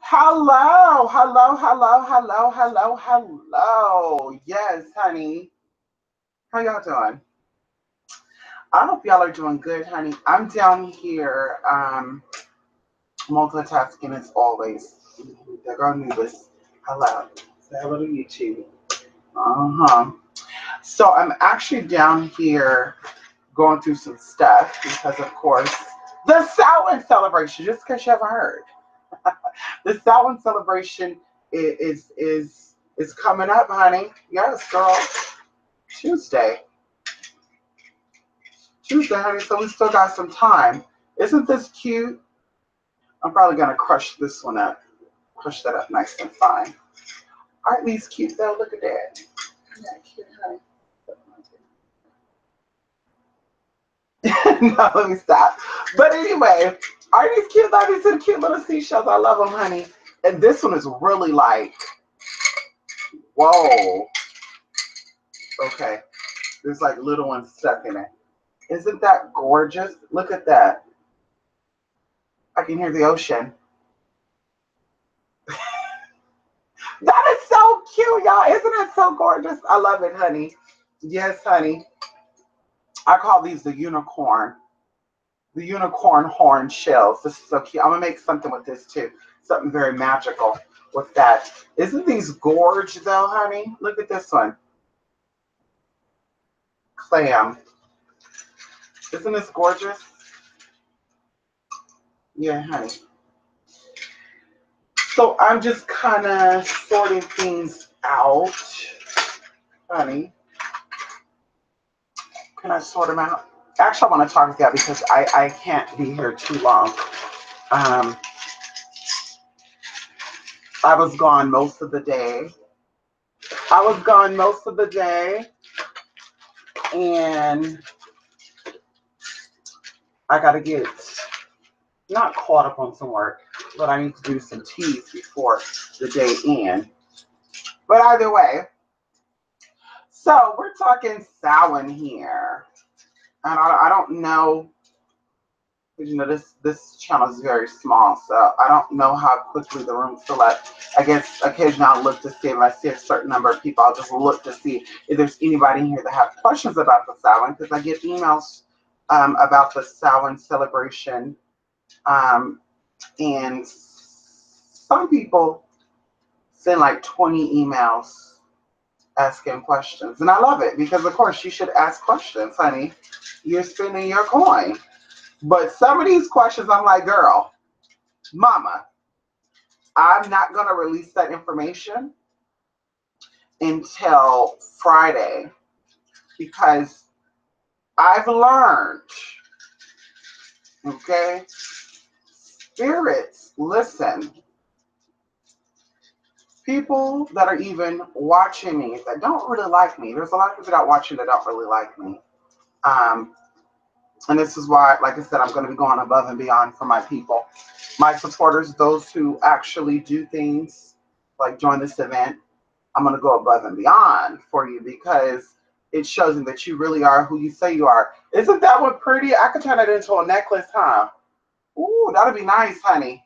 Hello, hello, hello, hello, hello, hello. Yes, honey. How y'all doing? I hope y'all are doing good, honey. I'm down here, multitasking as always. There go Nubis. Hello. Say hello to YouTube. Uh-huh. So I'm actually down here going through some stuff because, of course, the Samhain celebration, just in case you haven't heard. The Samhain celebration is coming up, honey. Yes, girl. Tuesday. Tuesday, honey. So we still got some time. Isn't this cute? I'm probably gonna crush this one up. Crush that up nice and fine. Aren't these cute though? Look at that. Isn't that cute, honey? No, let me stop. But anyway, aren't these cute? Love these are cute little seashells. I love them, honey. And this one is really like, whoa. Okay. There's like little ones stuck in it. Isn't that gorgeous? Look at that. I can hear the ocean. That is so cute, y'all. Isn't it so gorgeous? I love it, honey. Yes, honey. I call these the unicorn. The unicorn horn shells. This is so cute. I'm going to make something with this too. Something very magical with that. Isn't these gorge though, honey? Look at this one. Clam. Isn't this gorgeous? Yeah, honey. So I'm just kind of sorting things out, honey. Can I sort them out? Actually, I want to talk with you because I can't be here too long. I was gone most of the day. And I got to get not caught up on some work, but I need to do some teas before the day ends. But either way, so we're talking Samhain here. And I don't know, you know, this channel is very small, so I don't know how quickly the room fill up. I guess occasionally I'll look to see if I see a certain number of people. I'll just look to see if there's anybody in here that have questions about the Samhain, because I get emails about the Samhain celebration, and some people send like 20 emails asking questions, and I love it because, of course, you should ask questions, honey. You're spending your coin. But some of these questions, I'm like, girl, mama, I'm not going to release that information until Friday because I've learned, okay, spirits, listen, people that are even watching me that don't really like me, there's a lot of people that watch me that don't really like me. And this is why, like I said, I'm going to be going above and beyond for my people, my supporters, those who actually do things like join this event. I'm going to go above and beyond for you because it shows me that you really are who you say you are. Isn't that one pretty? I could turn it into a necklace, huh? Ooh, that'd be nice, honey.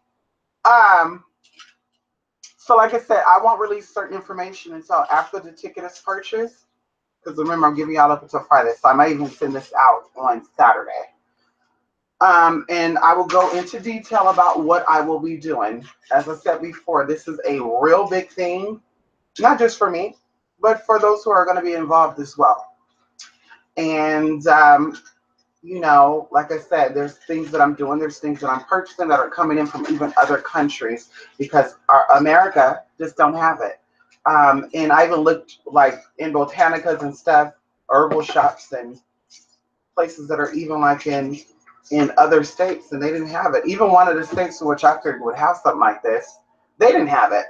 So like I said, I won't release certain information until after the ticket is purchased. Because remember, I'm giving y'all up until Friday, so I might even send this out on Saturday. And I will go into detail about what I will be doing. As I said before, this is a real big thing, not just for me, but for those who are going to be involved as well. And, you know, like I said, there's things that I'm doing, there's things that I'm purchasing that are coming in from even other countries because America just don't have it. And I even looked like in botanicas and stuff, herbal shops and places that are even like in other states, and they didn't have it. Even one of the states in which I figured would have something like this, they didn't have it.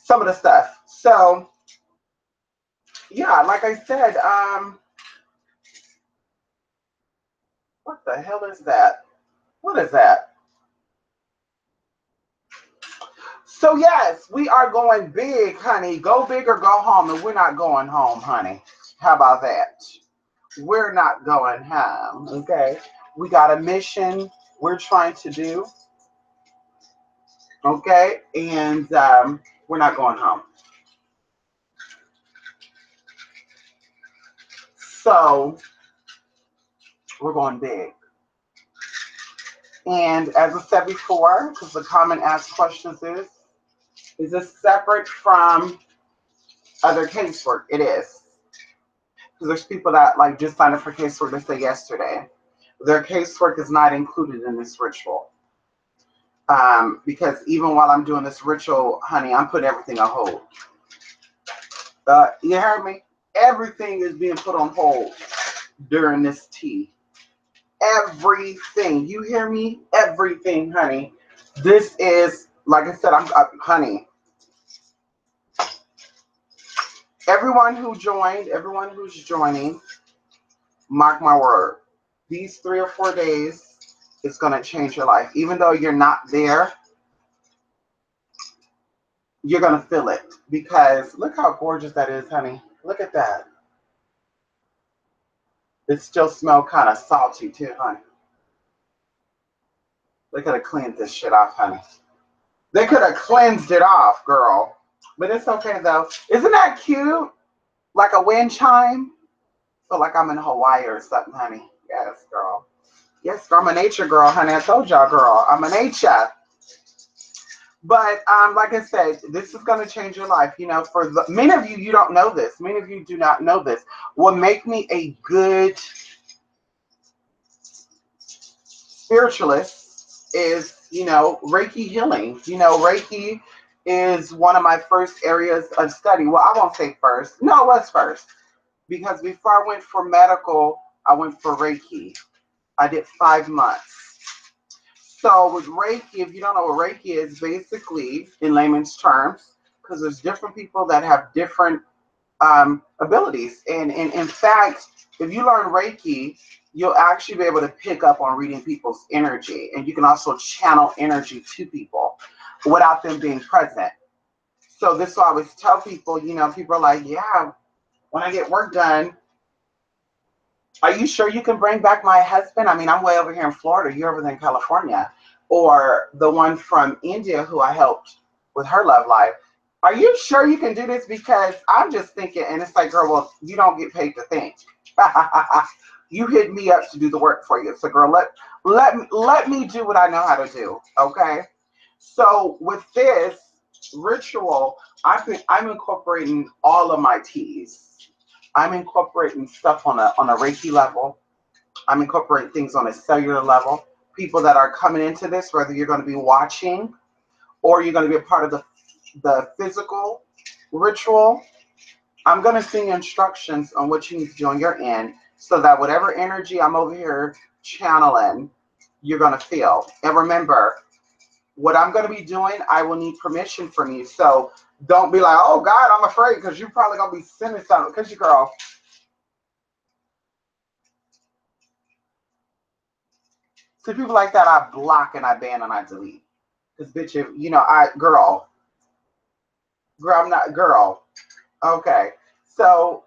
Some of the stuff. So yeah, like I said, what the hell is that? What is that? So yes, we are going big, honey. Go big or go home, and we're not going home, honey. How about that? We're not going home, okay? We got a mission we're trying to do, Okay, and we're not going home. So we're going big. And as I said before, because the common asked questions is this separate from other casework? It is. Because there's people that like just signed up for casework, they say yesterday. Their casework is not included in this ritual. Because even while I'm doing this ritual, honey, I'm putting everything on hold. You heard me? Everything is being put on hold during this tea. Everything. You hear me? Everything, honey. This is, like I said, honey. Everyone who joined, everyone who's joining, mark my word. These 3 or 4 days is going to change your life. Even though you're not there, you're going to feel it. Because look how gorgeous that is, honey. Look at that. It still smells kind of salty too, honey. They could have cleaned this shit off, honey. They could have cleansed it off, girl. But it's okay, though. Isn't that cute? Like a wind chime? Feel like I'm in Hawaii or something, honey. Yes, girl. Yes, girl. I'm a nature girl, honey. I told y'all, girl. I'm a nature. But like I said, this is going to change your life. You know, for many of you, you don't know this. Many of you do not know this. What make me a good spiritualist is, you know, Reiki healing. You know, Reiki is one of my first areas of study. Well, I won't say first. No, it was first. Because before I went for medical, I went for Reiki. I did 5 months. So with Reiki, if you don't know what Reiki is, basically, in layman's terms, because there's different people that have different abilities. And in fact, if you learn Reiki, you'll actually be able to pick up on reading people's energy. And you can also channel energy to people without them being present. So this is why I always tell people, you know, people are like, yeah, when I get work done, are you sure you can bring back my husband? I mean, I'm way over here in Florida. You're over there in California. Or the one from India who I helped with her love life. Are you sure you can do this? Because I'm just thinking, and it's like, girl, well, you don't get paid to think. You hit me up to do the work for you. So, girl, let me do what I know how to do. Okay. So with this ritual, I'm incorporating all of my teas. I'm incorporating stuff on a Reiki level. I'm incorporating things on a cellular level. People that are coming into this, whether you're going to be watching or you're going to be a part of the physical ritual, I'm going to send you instructions on what you need to do on your end so that whatever energy I'm over here channeling, you're going to feel. And remember, what I'm going to be doing, I will need permission from you. So don't be like, oh, God, I'm afraid, because you're probably going to be sending something. Because your girl. See, people like that, I block and I ban and I delete. Because, bitch, if, you know, girl, I'm not, girl. Okay. So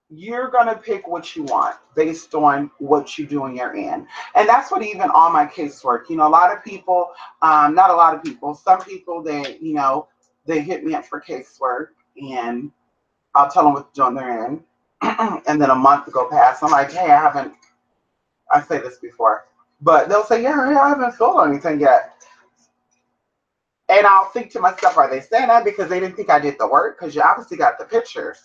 you're going to pick what you want based on what you do in your end. And that's what even on my casework, you know, a lot of people, not a lot of people, some people, they, you know, they hit me up for casework and I'll tell them what to do on their end. And then a month will go past. I'm like, hey, I say this before, but they'll say, yeah, I haven't filled anything yet. And I'll think to myself, are they saying that because they didn't think I did the work? Because you obviously got the pictures.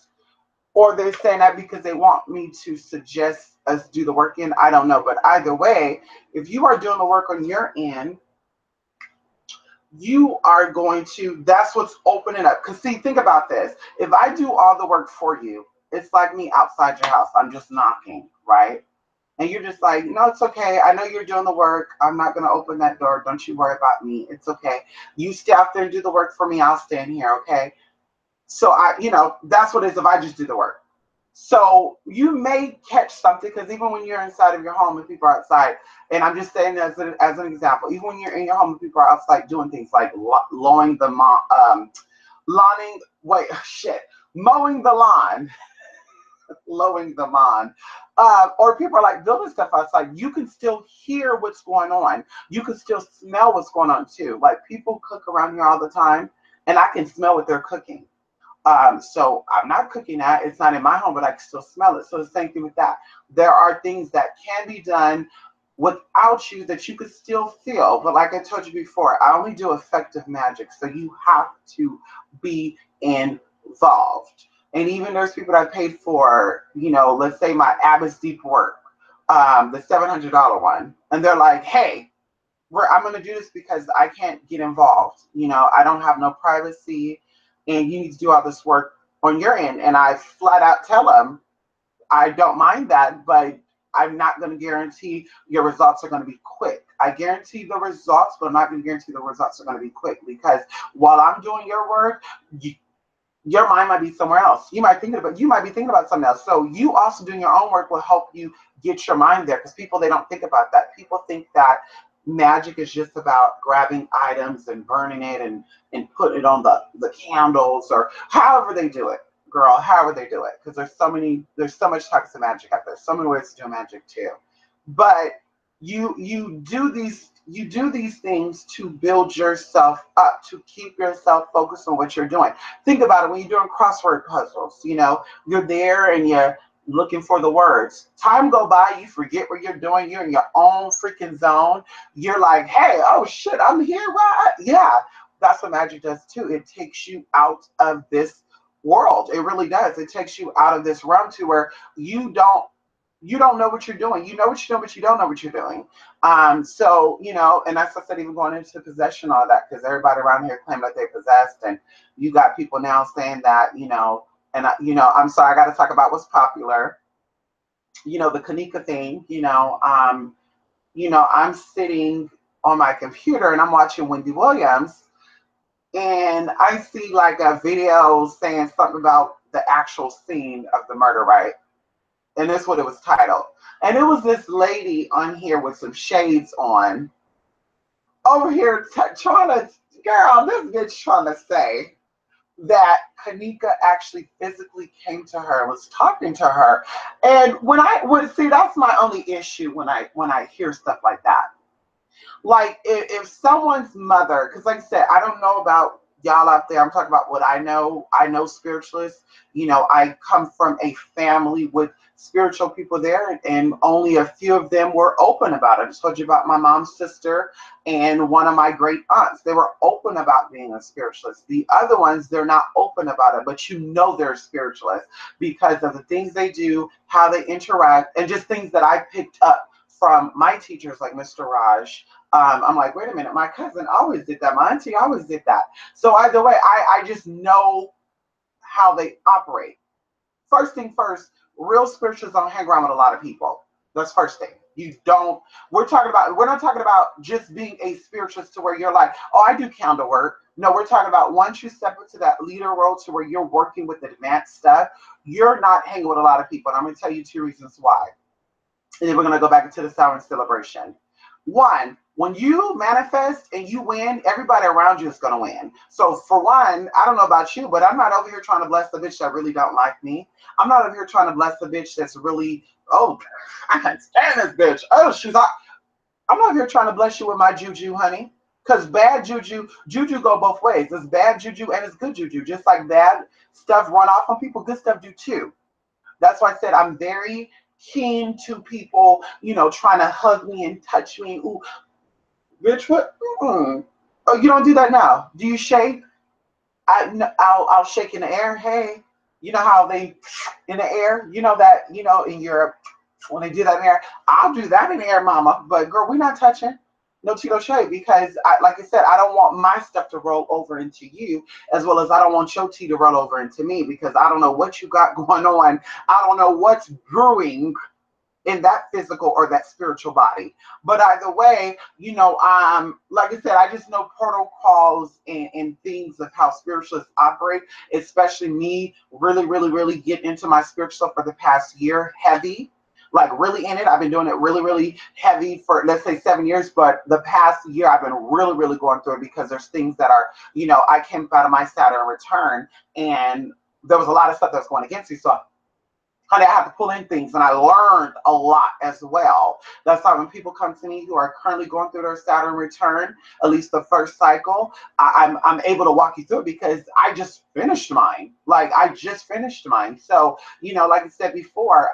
Or they're saying that because they want me to suggest us do the work in. I don't know. But either way, if you are doing the work on your end, you are going to, that's what's opening up. Because see, think about this. If I do all the work for you, it's like me outside your house. I'm just knocking, right? And you're just like, no, it's okay. I know you're doing the work. I'm not going to open that door. Don't you worry about me. It's okay. You stay out there and do the work for me. I'll stand here, okay? So you know, that's what it is if I just do the work. So you may catch something, because even when you're inside of your home and people are outside, and I'm just saying as an example, even when you're in your home and people are outside doing things like mowing the lawn, lowering them on. Or people are like building stuff outside. You can still hear what's going on. You can still smell what's going on too. Like people cook around here all the time, and I can smell what they're cooking. So I'm not cooking that. It's not in my home, but I can still smell it. So the same thing with that. There are things that can be done without you that you could still feel. But like I told you before, I only do effective magic. So you have to be involved. And even there's people that I paid for, let's say my Abbott Deep Work, the $700 one. And they're like, hey, I'm going to do this because I can't get involved. I don't have no privacy, and you need to do all this work on your end. And I flat out tell them, I don't mind that, but I'm not going to guarantee your results are going to be quick. I guarantee the results, but I'm not going to guarantee the results are going to be quick, because while I'm doing your work, your mind might be somewhere else. You might be thinking about something else. So you also doing your own work will help you get your mind there, because people, they don't think about that. People think that magic is just about grabbing items and burning it and putting it on the candles, or however they do it, girl, however they do it. Because there's so much types of magic out there, so many ways to do magic too. But you do these things to build yourself up, to keep yourself focused on what you're doing. Think about it when you're doing crossword puzzles. You're there and you're looking for the words. Time go by, you forget what you're doing. You're in your own freaking zone. You're like, hey, oh shit, I'm here. Right? Yeah, that's what magic does too. It takes you out of this world. It really does. It takes you out of this realm to where you don't know what you're doing. You know what you're doing, but you don't know what you're doing. So, and that's what I said, even going into possession, all that, because everybody around here claim that they possessed, and you got people now saying that, and I'm sorry, I got to talk about what's popular. The Kanika thing, I'm sitting on my computer and I'm watching Wendy Williams, and I see like a video saying something about the actual scene of the murder, right? And that's what it was titled. And it was this lady on here with some shades on, over here trying to, girl, this bitch trying to say that Kanika actually physically came to her, was talking to her. And when see, that's my only issue when I hear stuff like that. Like if someone's mother, because like I said, I don't know about y'all out there. I'm talking about what I know. I know spiritualists. I come from a family with spiritual people there, and only a few of them were open about it. I just told you about my mom's sister and one of my great aunts. They were open about being a spiritualist. The other ones, they're not open about it, but they're a spiritualist because of the things they do, how they interact, and just things that I picked up from my teachers like Mr. Raj. I'm like, wait a minute, my cousin always did that. My auntie always did that. So either way, I just know how they operate. First thing first, real spiritualists don't hang around with a lot of people. That's first thing. We're not talking about just being a spiritualist to where you're like, oh, I do candle work. No, we're talking about once you step into that leader role to where you're working with advanced stuff, you're not hanging with a lot of people. And I'm going to tell you 2 reasons why. And then we're going to go back into the Samhain celebration. One, when you manifest and you win, everybody around you is going to win. So for one, I don't know about you, but I'm not over here trying to bless the bitch that really don't like me. I'm not over here trying to bless the bitch that's really, oh, I can't stand this bitch. Oh, I'm not over here trying to bless you with my juju, honey. Because bad juju go both ways. It's bad juju and it's good juju. Just like bad stuff run off on people, good stuff do too. That's why I said I'm very keen to people, trying to hug me and touch me. Ooh, bitch, what? Oh, you don't do that now. Do you shake? I'll shake in the air. Hey, you know how they in the air? You know that, in Europe, when they do that in the air, I'll do that in the air, mama. But girl, we're not touching. No tea, no shade, because like I said, I don't want my stuff to roll over into you, as well as I don't want your tea to roll over into me, because I don't know what you got going on. I don't know what's brewing in that physical or that spiritual body. But either way, like I said, I just know protocols and things of how spiritualists operate, especially me really, really, really get into my spiritual for the past year, heavy. Like really in it. I've been doing it really, really heavy for, let's say, 7 years, but the past year I've been really, really going through it, because there's things that are, I came out of my Saturn return, and there was a lot of stuff that was going against me. So Honey, I have to pull in things, and I learned a lot as well. That's why when people come to me who are currently going through their Saturn return, at least the first cycle, I'm able to walk you through it because I just finished mine. Like I just finished mine. So like I said before,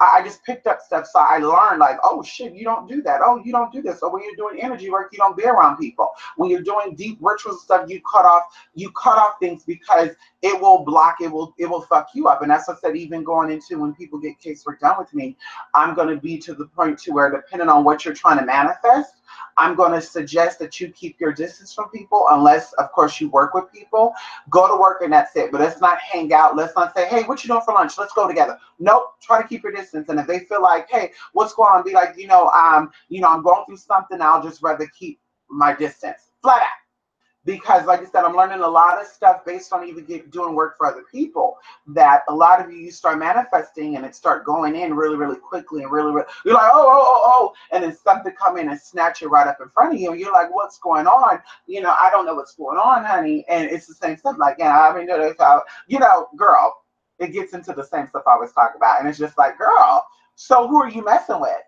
I just picked up stuff, so I learned like, oh shit, you don't do that. Oh, you don't do this. So when you're doing energy work, you don't be around people. When you're doing deep rituals and stuff, you cut off things because it will block, it will fuck you up. And that's what I said, even going into when people get casework done with me, I'm going to be to the point to where, depending on what you're trying to manifest, I'm going to suggest that you keep your distance from people, unless of course you work with people. Go to work and that's it. But let's not hang out. Let's not say, hey, what you doing for lunch? Let's go together. Nope. Try to keep your distance. And if they feel like, hey, what's going on, be like, I'm going through something, I'll just rather keep my distance. Flat out. Because like I said, I'm learning a lot of stuff based on even doing work for other people, that a lot of you start manifesting and it start going in really, really quickly, and really, really, you're like, oh, and then something come in and snatch it right up in front of you, and you're like, what's going on? I don't know what's going on, honey. And it's the same stuff. Like, I mean, girl, it gets into the same stuff I was talking about. And it's just like, girl, so who are you messing with?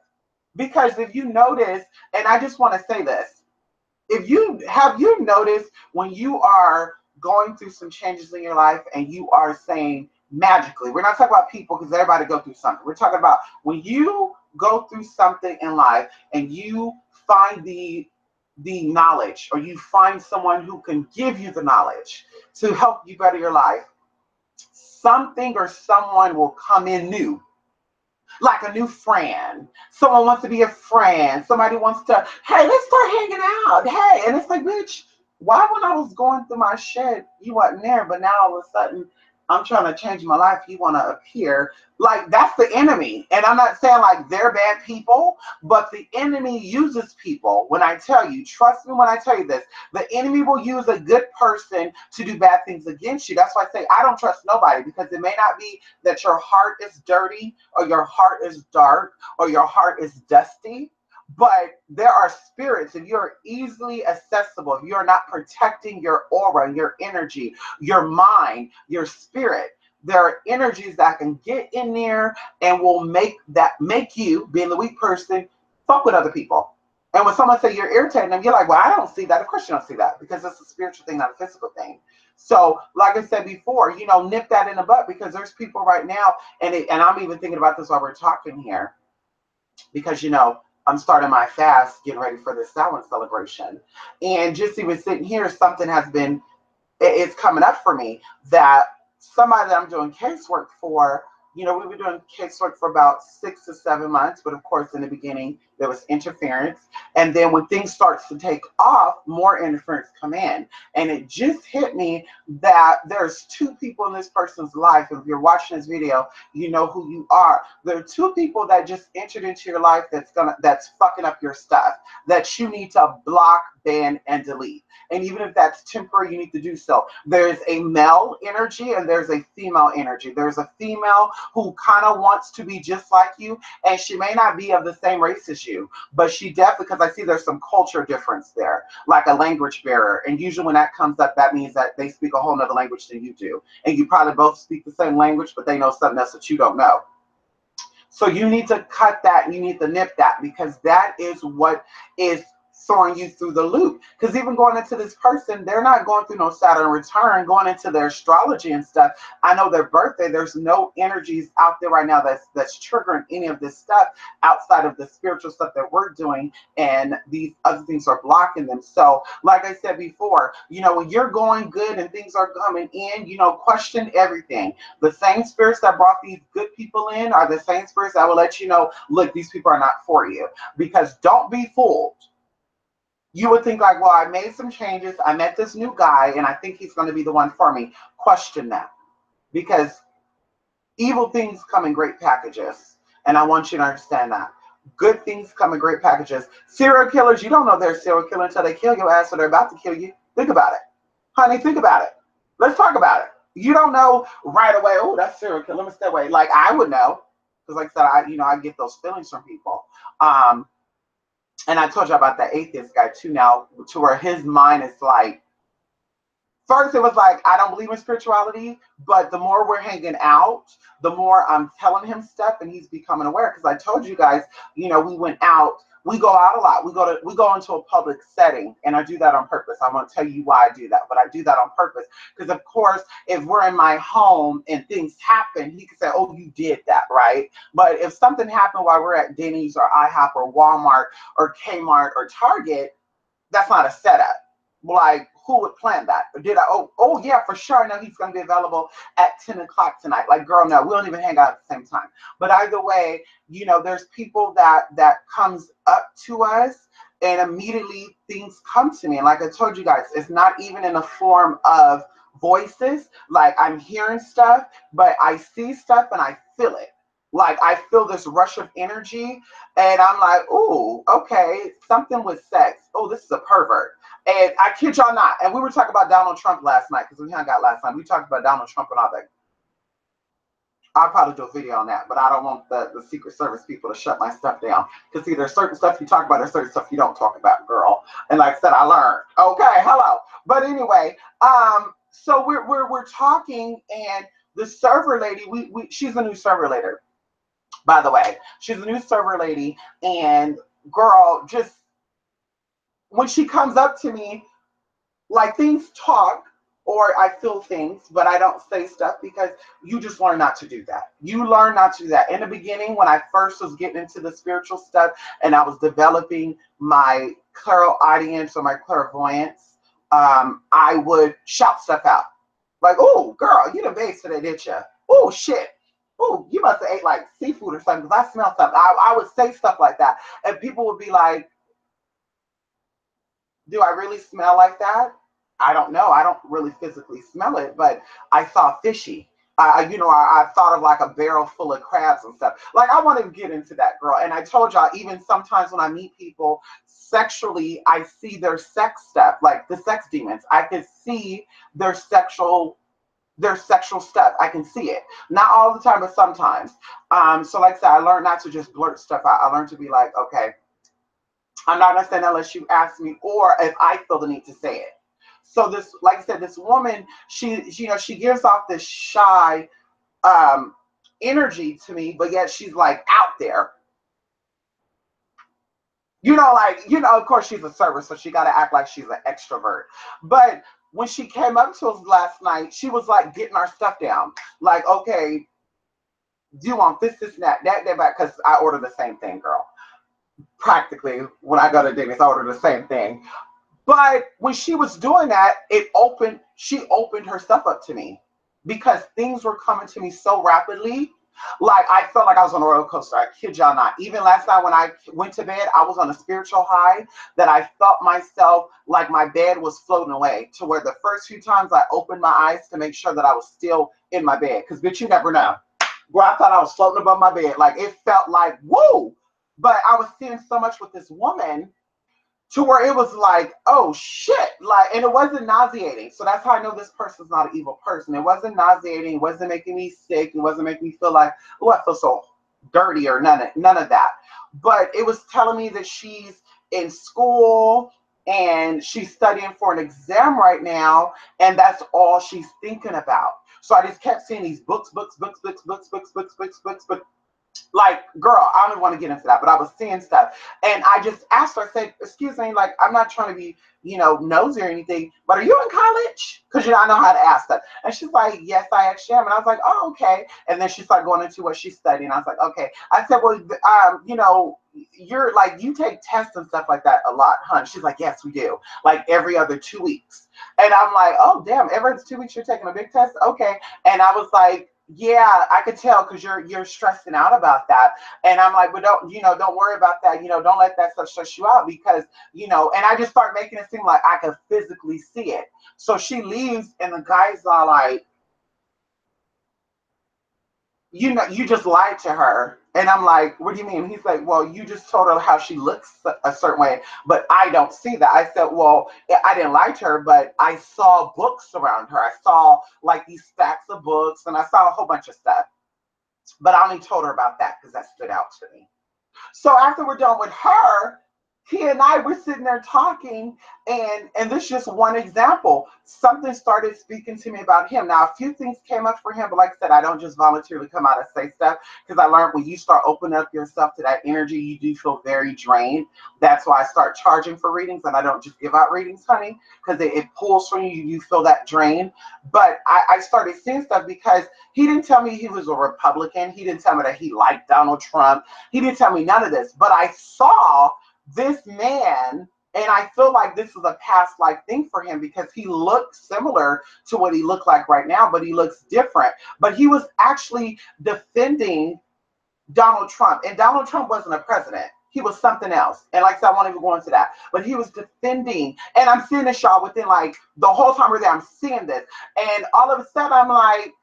Because if you notice, and I just want to say this, if you noticed when you are going through some changes in your life and you are saying magically, we're not talking about people because everybody go through something. We're talking about when you go through something in life and you find the knowledge, or you find someone who can give you the knowledge to help you better your life, something or someone will come in new. Like a new friend. Someone wants to be a friend. Somebody wants to, hey, let's start hanging out. Hey, and it's like, bitch, why when I was going through my shit, you wasn't there, but now all of a sudden I'm trying to change my life, you want to appear. Like, that's the enemy. And I'm not saying like they're bad people, but the enemy uses people. When I tell you, trust me when I tell you this, the enemy will use a good person to do bad things against you. That's why I say I don't trust nobody, because it may not be that your heart is dirty, or your heart is dark, or your heart is dusty. But there are spirits, if you're easily accessible, if you're not protecting your aura, your energy, your mind, your spirit, there are energies that can get in there and will make you, being the weak person, fuck with other people. And when someone say you're irritating them, you're like, well, I don't see that. Of course you don't see that, because it's a spiritual thing, not a physical thing. So like I said before, nip that in the butt, because there's people right now, and I'm even thinking about this while we're talking here, because I'm starting my fast, getting ready for the Samhain celebration. And just even sitting here, something it's coming up for me, that somebody that I'm doing casework for, we've been doing casework for about 6 to 7 months, but of course in the beginning there was interference. And then when things starts to take off, more interference come in. And it just hit me that there's 2 people in this person's life. If you're watching this video, you know who you are. There are 2 people that just entered into your life that's fucking up your stuff, that you need to block, ban, and delete. And even if that's temporary, you need to do so. There's a male energy and there's a female energy. There's a female who kind of wants to be just like you, and she may not be of the same race as you, but she definitely, because I see there's some culture difference there, like a language barrier. And usually when that comes up, that means that they speak a whole nother language than you do. And you probably both speak the same language, but they know something else that you don't know. So you need to cut that, and you need to nip that, because that is what is throwing you through the loop. Because even going into this person, they're not going through no Saturn return, going into their astrology and stuff. I know their birthday, there's no energies out there right now that's triggering any of this stuff outside of the spiritual stuff that we're doing, and these other things are blocking them. So like I said before, when you're going good and things are coming in, question everything. The same spirits that brought these good people in are the same spirits that will let you know, look, these people are not for you. Because don't be fooled. You would think like, well, I made some changes, I met this new guy, and I think he's going to be the one for me. Question that. Because evil things come in great packages. And I want you to understand that. Good things come in great packages. Serial killers, you don't know they're a serial killer until they kill your ass or they're about to kill you. Think about it. Honey, think about it. Let's talk about it. You don't know right away, oh, that's serial killer, let me stay away. Like, I would know. Because like I said, I get those feelings from people. And I told you about that atheist guy too now, to where his mind is like, First, it was like, I don't believe in spirituality, but the more we're hanging out, the more I'm telling him stuff and he's becoming aware. Because I told you guys, we went out, we go out a lot. We go into a public setting, and I do that on purpose. I won't tell you why I do that, but I do that on purpose. Because of course, if we're in my home and things happen, he could say, oh, you did that, right? But if something happened while we're at Denny's or IHOP or Walmart or Kmart or Target, that's not a setup. Like, who would plan that? Or did I? Oh yeah, for sure. I know he's going to be available at 10 o'clock tonight. Like, girl, no, we don't even hang out at the same time. But either way, there's people that comes up to us, and immediately things come to me. And like I told you guys, it's not even in the form of voices. Like, I'm hearing stuff, but I see stuff and I feel it. Like, I feel this rush of energy, and I'm like, ooh, okay, something with sex. Oh, this is a pervert. And I kid y'all not. And we were talking about Donald Trump last night, because we hung out last night. We talked about Donald Trump and all that. I'll probably do a video on that, but I don't want the Secret Service people to shut my stuff down. Because see, there's certain stuff you talk about, there's certain stuff you don't talk about, girl. And like I said, I learned. Okay, hello. But anyway, so we're talking, and the server lady, she's a new server lady, by the way. She's a new server lady, and girl, just when she comes up to me, like, things talk, or I feel things, but I don't say stuff, because you just learn not to do that. You learn not to do that. In the beginning, when I first was getting into the spiritual stuff and I was developing my clairaudience or my clairvoyance, I would shout stuff out. Like, oh, girl, you done bathed today, didn't you? Oh, shit. Oh, you must have ate like seafood or something, because I smell something. I would say stuff like that. And people would be like, do I really smell like that? I don't know. I don't really physically smell it, but I saw fishy. I thought of like a barrel full of crabs and stuff. Like, I want to get into that, girl. And I told y'all, even sometimes when I meet people sexually, I see their sex stuff, like the sex demons. I can see their sexual stuff. I can see it. Not all the time, but sometimes. So like I said, I learned not to just blurt stuff out. I learned to be like, okay, I'm not gonna say that unless you ask me, or if I feel the need to say it. So this, like I said, this woman, she gives off this shy energy to me, but yet she's like out there. Of course she's a server, so she got to act like she's an extrovert. But when she came up to us last night, she was like getting our stuff down. Like, okay, do you want this, that, because I ordered the same thing, girl. Practically, when I go to Denny's, I order the same thing. But when she was doing that, she opened her stuff up to me, because things were coming to me so rapidly. Like, I felt like I was on a roller coaster. I kid y'all not. Even last night when I went to bed, I was on a spiritual high that I felt myself like my bed was floating away, to where the first few times I opened my eyes to make sure that I was still in my bed. Because, bitch, you never know. Where I thought I was floating above my bed. Like, it felt like, woo! But I was seeing so much with this woman, to where it was like, oh shit, like, and it wasn't nauseating. So that's how I know this person's not an evil person. It wasn't nauseating. It wasn't making me sick. It wasn't making me feel like, oh, I feel so dirty, or none of that. But it was telling me that she's in school and she's studying for an exam right now, and that's all she's thinking about. So I just kept seeing these books. Like, girl, I don't even want to get into that, but I was seeing stuff. And I just asked her, I said, excuse me, like, I'm not trying to be, nosy or anything, but are you in college? Because, I know how to ask that. And she's like, yes, I actually am. And I was like, oh, okay. And then she started going into what she's studying. I was like, okay. I said, well, you're like, you take tests and stuff like that a lot, huh? She's like, yes, we do. Like, every other 2 weeks. And I'm like, oh, damn, every other 2 weeks you're taking a big test? Okay. And I was like, yeah, I could tell, because you're stressing out about that. And I'm like, but don't worry about that. Don't let that stuff stress you out, because, and I just start making it seem like I could physically see it. So she leaves, and the guys are like, you just lied to her. And I'm like, what do you mean? He's like, well, you just told her how she looks a certain way, but I don't see that. I said, well, I didn't lie to her, but I saw books around her. I saw like these stacks of books, and I saw a whole bunch of stuff, but I only told her about that because that stood out to me. So after we're done with her, he and I were sitting there talking, and this is just one example. Something started speaking to me about him. Now, a few things came up for him, but like I said, I don't just voluntarily come out and say stuff, because I learned when you start opening up yourself to that energy, you do feel very drained. That's why I start charging for readings, and I don't just give out readings, honey, because it pulls from you. You feel that drain. But I started seeing stuff because he didn't tell me he was a Republican. He didn't tell me that he liked Donald Trump. He didn't tell me none of this. But I saw this man, and I feel like this is a past life thing for him, because he looks similar to what he looked like right now, but he looks different. But he was actually defending Donald Trump, and Donald Trump wasn't a president. He was something else. And like I said, I won't even go into that. But he was defending, and I'm seeing this, y'all, within like the whole time we're there, I'm seeing this. And all of a sudden I'm like,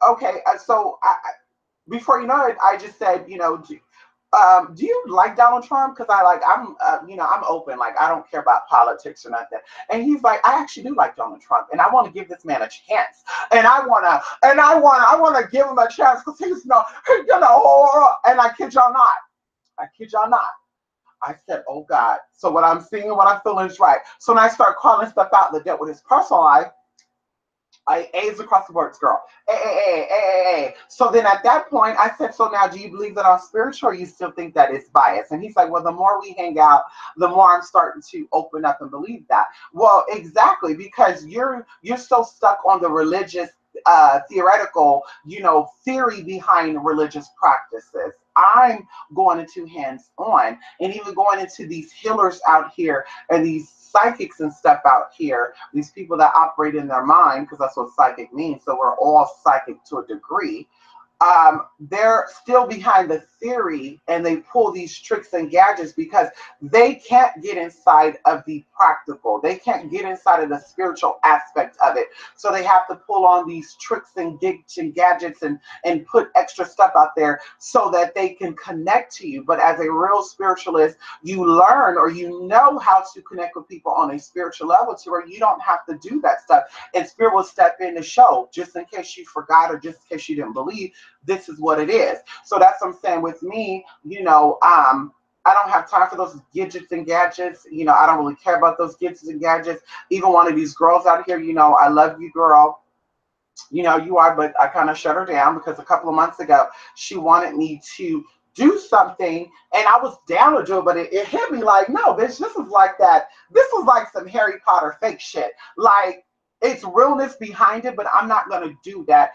okay, so before you know it, I just said, do you like Donald Trump? Because I'm open. Like, I don't care about politics or nothing. And he's like, I actually do like Donald Trump, and I want to give this man a chance. And I want to give him a chance, because he's and I kid y'all not. I kid y'all not. I said, oh God. So what I'm seeing and what I'm feeling is right. So when I start calling stuff out that dealt with his personal life, A's across the board, girl. A. So then at that point, I said, so now do you believe that I'm spiritual, or you still think that it's biased? And he's like, well, the more we hang out, the more I'm starting to open up and believe that. Well, exactly, because you're so stuck on the religious theoretical, theory behind religious practices. I'm going into hands-on, and even going into these healers out here and these psychics and stuff out here, these people that operate in their mind, because that's what psychic means. So we're all psychic to a degree. They're still behind the theory, and they pull these tricks and gadgets because they can't get inside of the practical. They can't get inside of the spiritual aspect of it. So they have to pull on these tricks and gigs and gadgets and put extra stuff out there so that they can connect to you. But as a real spiritualist, you learn, or how to connect with people on a spiritual level to where you don't have to do that stuff. And spirit will step in to show, just in case you forgot or just in case you didn't believe. This is what it is. So that's what I'm saying with me, I don't have time for those gadgets and gadgets. I don't really care about those gadgets and gadgets. Even one of these girls out here, I love you, girl. You are, but I kind of shut her down because a couple of months ago, she wanted me to do something, and I was down to do it, but it hit me like, no, bitch, this is like that. This is like some Harry Potter fake shit. Like, it's realness behind it, but I'm not going to do that.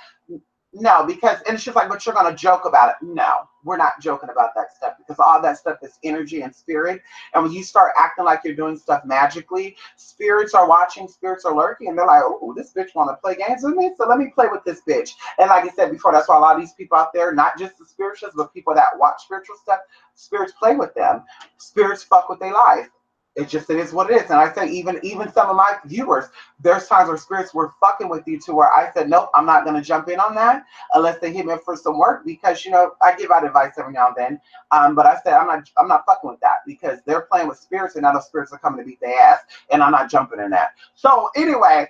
No, because, and she's like, but you're going to joke about it. No, we're not joking about that stuff, because all that stuff is energy and spirit. And when you start acting like you're doing stuff magically, spirits are watching, spirits are lurking, and they're like, oh, this bitch want to play games with me, so let me play with this bitch. And like I said before, that's why a lot of these people out there, not just the spiritualists, but people that watch spiritual stuff, spirits play with them. Spirits fuck with their life. It is what it is. And I say, even some of my viewers, there's times where spirits were fucking with you, to where I said, nope, I'm not going to jump in on that unless they hit me for some work, because I give out advice every now and then. But I said, I'm not fucking with that, because they're playing with spirits, and now those spirits are coming to beat their ass, and I'm not jumping in that. So anyway,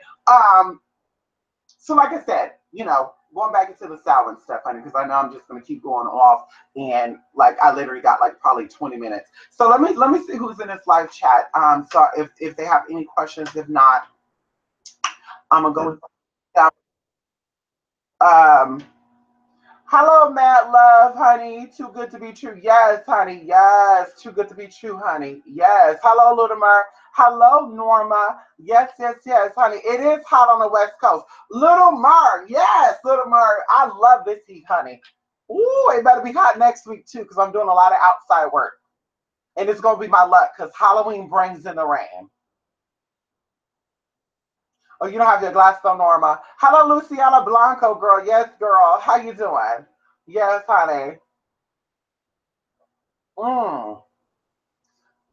so like I said, going back into the Salvin stuff, honey, because I know I'm just going to keep going off, and like I literally got like probably 20 minutes. So let me see who's in this live chat. So if they have any questions, if not, I'm gonna go with hello, Matt Love, honey. Too good to be true. Yes, honey. Yes, too good to be true, honey. Yes. Hello, Lutimer. Hello, Norma. Yes, honey. It is hot on the West Coast. Little Mer. Yes, Little Mer. I love this heat, honey. Ooh, it better be hot next week, too, because I'm doing a lot of outside work. And it's going to be my luck, because Halloween brings in the rain. Oh, you don't have your glass though, Norma. Hello, Luciana Blanco, girl. Yes, girl. How you doing? Yes, honey. Mm.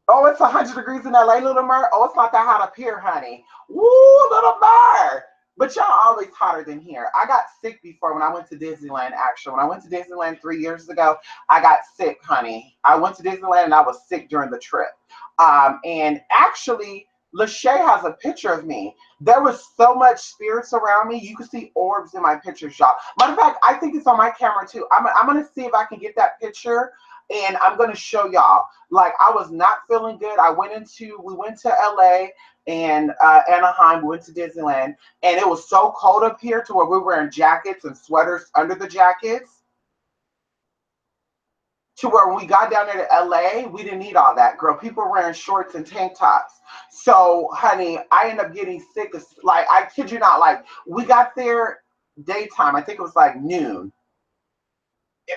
Oh, it's 100 degrees in LA, Little Mer. Oh, it's not that hot up here, honey. Woo, Little Mer. But y'all always hotter than here. I got sick before when I went to Disneyland, actually. When I went to Disneyland 3 years ago, I got sick, honey. I went to Disneyland and I was sick during the trip. And actually, Lachey has a picture of me. There was so much spirits around me. You can see orbs in my pictures, y'all. Matter of fact, I think it's on my camera, too. I'm going to see if I can get that picture And I'm gonna show y'all. Like, I was not feeling good. We went to LA and Anaheim, we went to Disneyland, and it was so cold up here to where we were wearing jackets and sweaters under the jackets. To where when we got down there to LA, we didn't need all that, girl. People were wearing shorts and tank tops. So, honey, I ended up getting sick. Like, I kid you not, like, we got there daytime. I think it was like noon.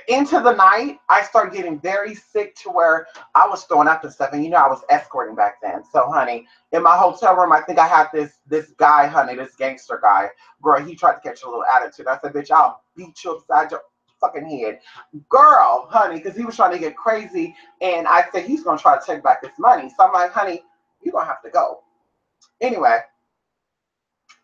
Into the night, I started getting very sick to where I was throwing up and stuff. And you know, I was escorting back then. So, honey, in my hotel room, I think I had this guy, honey, this gangster guy. Girl, he tried to catch a little attitude. I said, bitch, I'll beat you upside your fucking head. Girl, honey, because he was trying to get crazy. And I said, he's going to try to take back his money. So I'm like, honey, you're going to have to go. Anyway,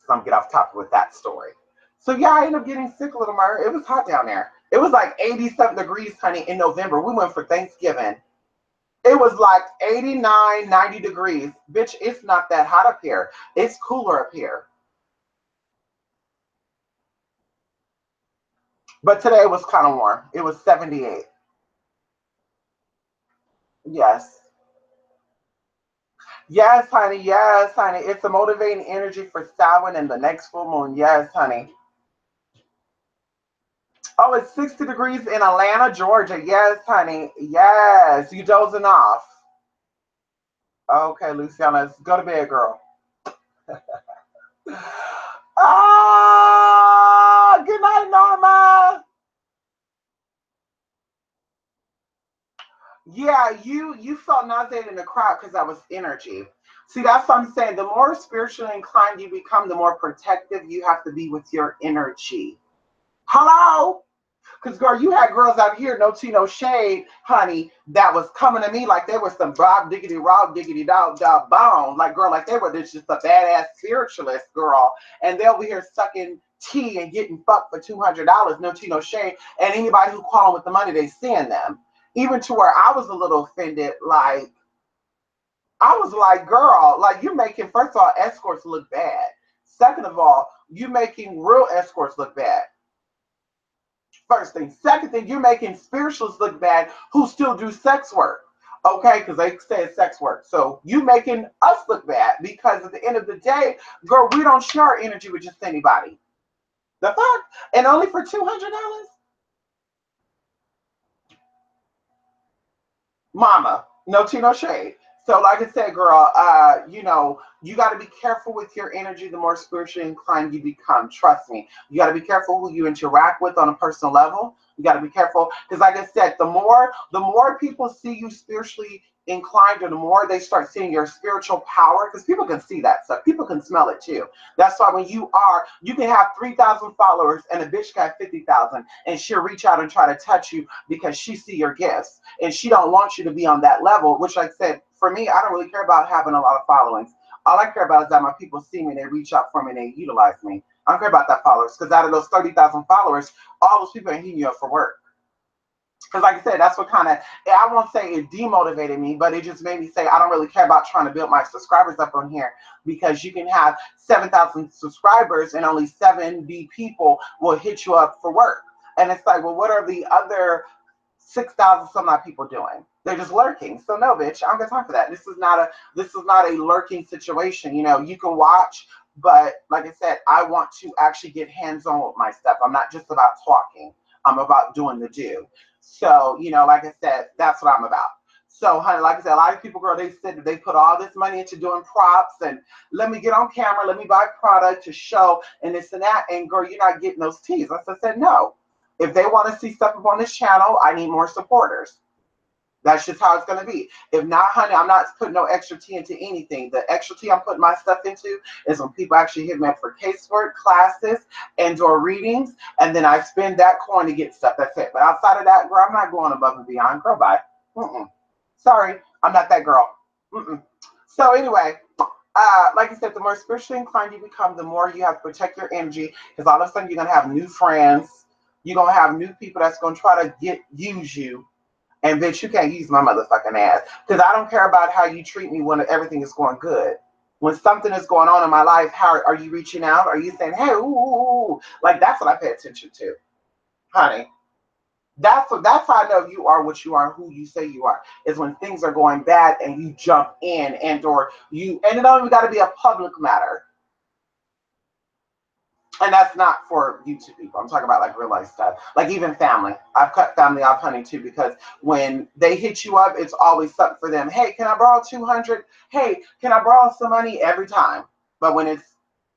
so I'm going to get off topic with that story. So yeah, I ended up getting sick a little more. It was hot down there. It was like 87 degrees, honey, in November. We went for Thanksgiving. It was like 89, 90 degrees. Bitch, it's not that hot up here. It's cooler up here. But today was kind of warm. It was 78. Yes. Yes, honey. Yes, honey. It's a motivating energy for Samhain and the next full moon. Yes, honey. Oh, it's 60 degrees in Atlanta, Georgia. Yes, honey. Yes. You dozing off. Okay, Luciana, let's go to bed, girl. Ah, good night, Norma. Yeah, you felt nauseated in the crowd because that was energy. See, that's what I'm saying. The more spiritually inclined you become, the more protective you have to be with your energy. Hello? Because, girl, you had girls out here, no tea, no shade, honey, that was coming to me like they were some rob diggity dog bone. Like, girl, like they were just a badass spiritualist, girl. And they'll be here sucking tea and getting fucked for $200, no tea, no shade. And anybody who call them with the money, they send them. Even to where I was a little offended, like, I was like, girl, like, you're making, first of all, escorts look bad. Second of all, you're making real escorts look bad. First thing. Second thing, you're making spiritualists look bad who still do sex work. Okay, because they say it's sex work. So you making us look bad because at the end of the day, girl, we don't share our energy with just anybody. The fuck? And only for $200? Mama, no tea, no shade. So, like I said, girl, you got to be careful with your energy. The more spiritually inclined you become, trust me, you got to be careful who you interact with on a personal level. You got to be careful because, like I said, the more people see you spiritually inclined, or the more they start seeing your spiritual power, because people can see that stuff. People can smell it too. That's why when you can have 3,000 followers and a bitch got 50,000, and she'll reach out and try to touch you because she see your gifts and she don't want you to be on that level. Which, like I said, for me, I don't really care about having a lot of followings. All I care about is that my people see me, they reach out for me, and they utilize me. I don't care about that followers, because out of those 30,000 followers, all those people ain't hitting you up for work. Because, like I said, that's what kind of, I won't say it demotivated me, but it just made me say I don't really care about trying to build my subscribers up on here, because you can have 7,000 subscribers and only 70 people will hit you up for work. And it's like, well, what are the other 6,000 some odd people doing? They're just lurking. So no, bitch, I don't got time for that. This is not a lurking situation. You know, you can watch, but like I said, I want to actually get hands-on with my stuff. I'm not just about talking. I'm about doing the do. So, like I said, that's what I'm about. So, honey, like I said, a lot of people, girl, they said that they put all this money into doing props and let me get on camera, let me buy product to show and this and that. And girl, you're not getting those teas. I said, no. If they want to see stuff up on this channel, I need more supporters. That's just how it's going to be. If not, honey, I'm not putting no extra tea into anything. The extra tea I'm putting my stuff into is when people actually hit me up for casework, classes, and/or readings, and then I spend that coin to get stuff. That's it. But outside of that, girl, I'm not going above and beyond. Girl, bye. Sorry, I'm not that girl. So anyway, like I said, the more spiritually inclined you become, the more you have to protect your energy, because all of a sudden you're going to have new friends. You're going to have new people that's going to try to use you. And bitch, you can't use my motherfucking ass. Because I don't care about how you treat me when everything is going good. When something is going on in my life, how are you reaching out? Are you saying, hey, ooh, like that's what I pay attention to, honey. That's how I know you are what you are, who you say you are. Is when things are going bad and you jump in, and or you, and it don't even got to be a public matter. And that's not for YouTube people. I'm talking about like real life stuff. Like even family. I've cut family off, honey, too, because when they hit you up, it's always something for them. Hey, can I borrow 200? Hey, can I borrow some money every time? But when it's,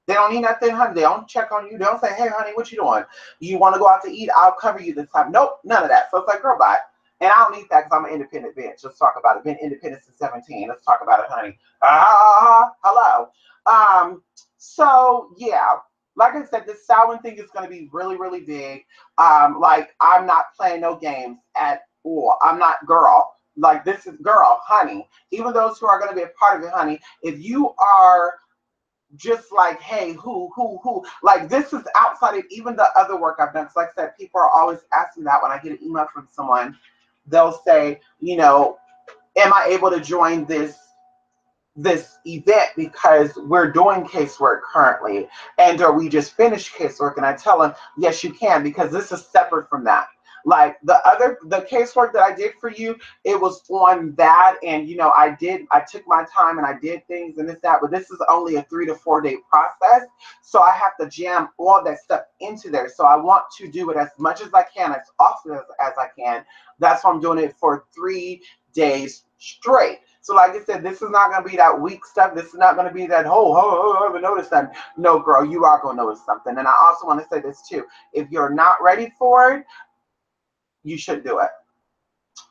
they don't need nothing, honey. They don't check on you. They don't say, hey, honey, what you doing? You want to go out to eat? I'll cover you this time. Nope, none of that. So it's like, girl, bye. And I don't need that because I'm an independent bitch. Let's talk about it. Been independent since 17. Let's talk about it, honey. Hello. So yeah, like I said, this Samhain thing is going to be really, really big. Like I'm not playing no games at all. I'm not girl. Like this is girl, honey. Even those who are going to be a part of it, honey. If you are just like, hey, who, like this is outside of even the other work I've done. Because like I said, people are always asking that when I get an email from someone. They'll say, you know, am I able to join this event because we're doing casework currently, and or we just finished casework? And I tell them, yes, you can, because this is separate from that. Like the casework that I did for you, it was on that, and you know, I took my time and I did things and this, that, but this is only a 3 to 4 day process. So I have to jam all that stuff into there. So I want to do it as much as I can, as often as I can. That's why I'm doing it for 3 days straight. So like I said, this is not going to be that weak stuff. This is not going to be that, I haven't noticed that. No, girl, you are going to notice something. And I also want to say this too. If you're not ready for it, you should do it.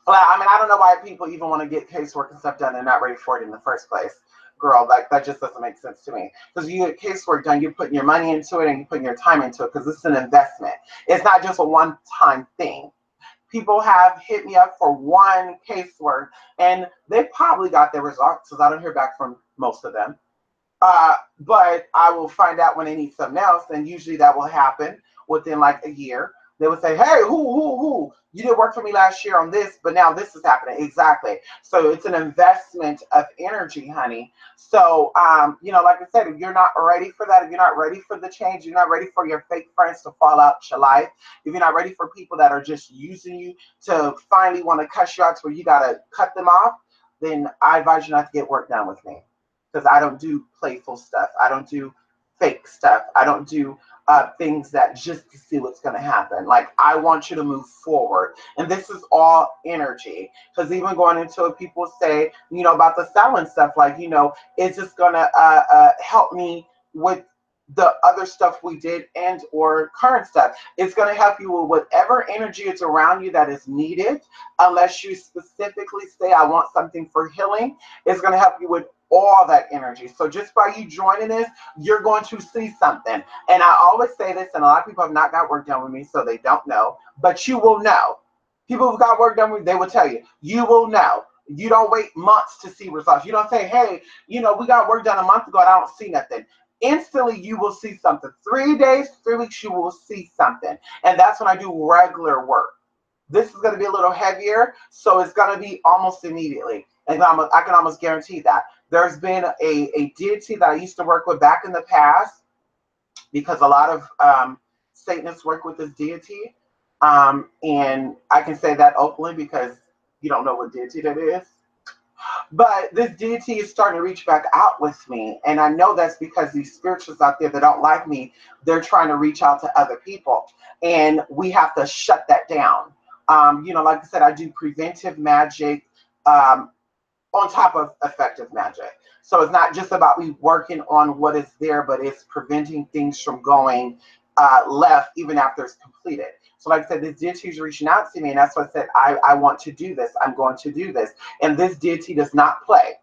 Well, I mean, I don't know why people even want to get casework and stuff done and not ready for it in the first place. Girl, like that just doesn't make sense to me. Because you get casework done, you're putting your money into it and you're putting your time into it, because this is an investment. It's not just a one-time thing. People have hit me up for one casework and they probably got their results, because I don't hear back from most of them. But I will find out when they need something else, and usually that will happen within like a year. They would say, hey, who? You did work for me last year on this, but now this is happening. Exactly. So it's an investment of energy, honey. So, you know, like I said, if you're not ready for that, if you're not ready for the change, you're not ready for your fake friends to fall out your life, if you're not ready for people that are just using you to finally want to cut you out to where you got to cut them off, then I advise you not to get work done with me. Because I don't do playful stuff. I don't do fake stuff. I don't do things that just to see what's going to happen. Like, I want you to move forward. And this is all energy. Because even going into it, people say, you know, about the silent stuff, like, you know, it's just going to help me with the other stuff we did and or current stuff. It's going to help you with whatever energy is around you that is needed, unless you specifically say, I want something for healing. It's going to help you with all that energy. So just by you joining this, you're going to see something. And I always say this, and a lot of people have not got work done with me, so they don't know, but you will know. People who got work done with me, they will tell you. You will know. You don't wait months to see results. You don't say, hey, you know, we got work done a month ago and I don't see nothing. Instantly, you will see something. 3 days, 3 weeks, you will see something. And that's when I do regular work. This is going to be a little heavier, so it's going to be almost immediately. And I can almost guarantee that. There's been a deity that I used to work with back in the past, because a lot of Satanists work with this deity. And I can say that openly because you don't know what deity that is. But this deity is starting to reach back out with me. And I know that's because these spiritualists out there that don't like me, they're trying to reach out to other people. And we have to shut that down. You know, like I said, I do preventive magic on top of effective magic. So it's not just about me working on what is there, but it's preventing things from going left even after it's completed. So like I said, this deity is reaching out to me, and that's why I said, I want to do this. I'm going to do this. And this deity does not play.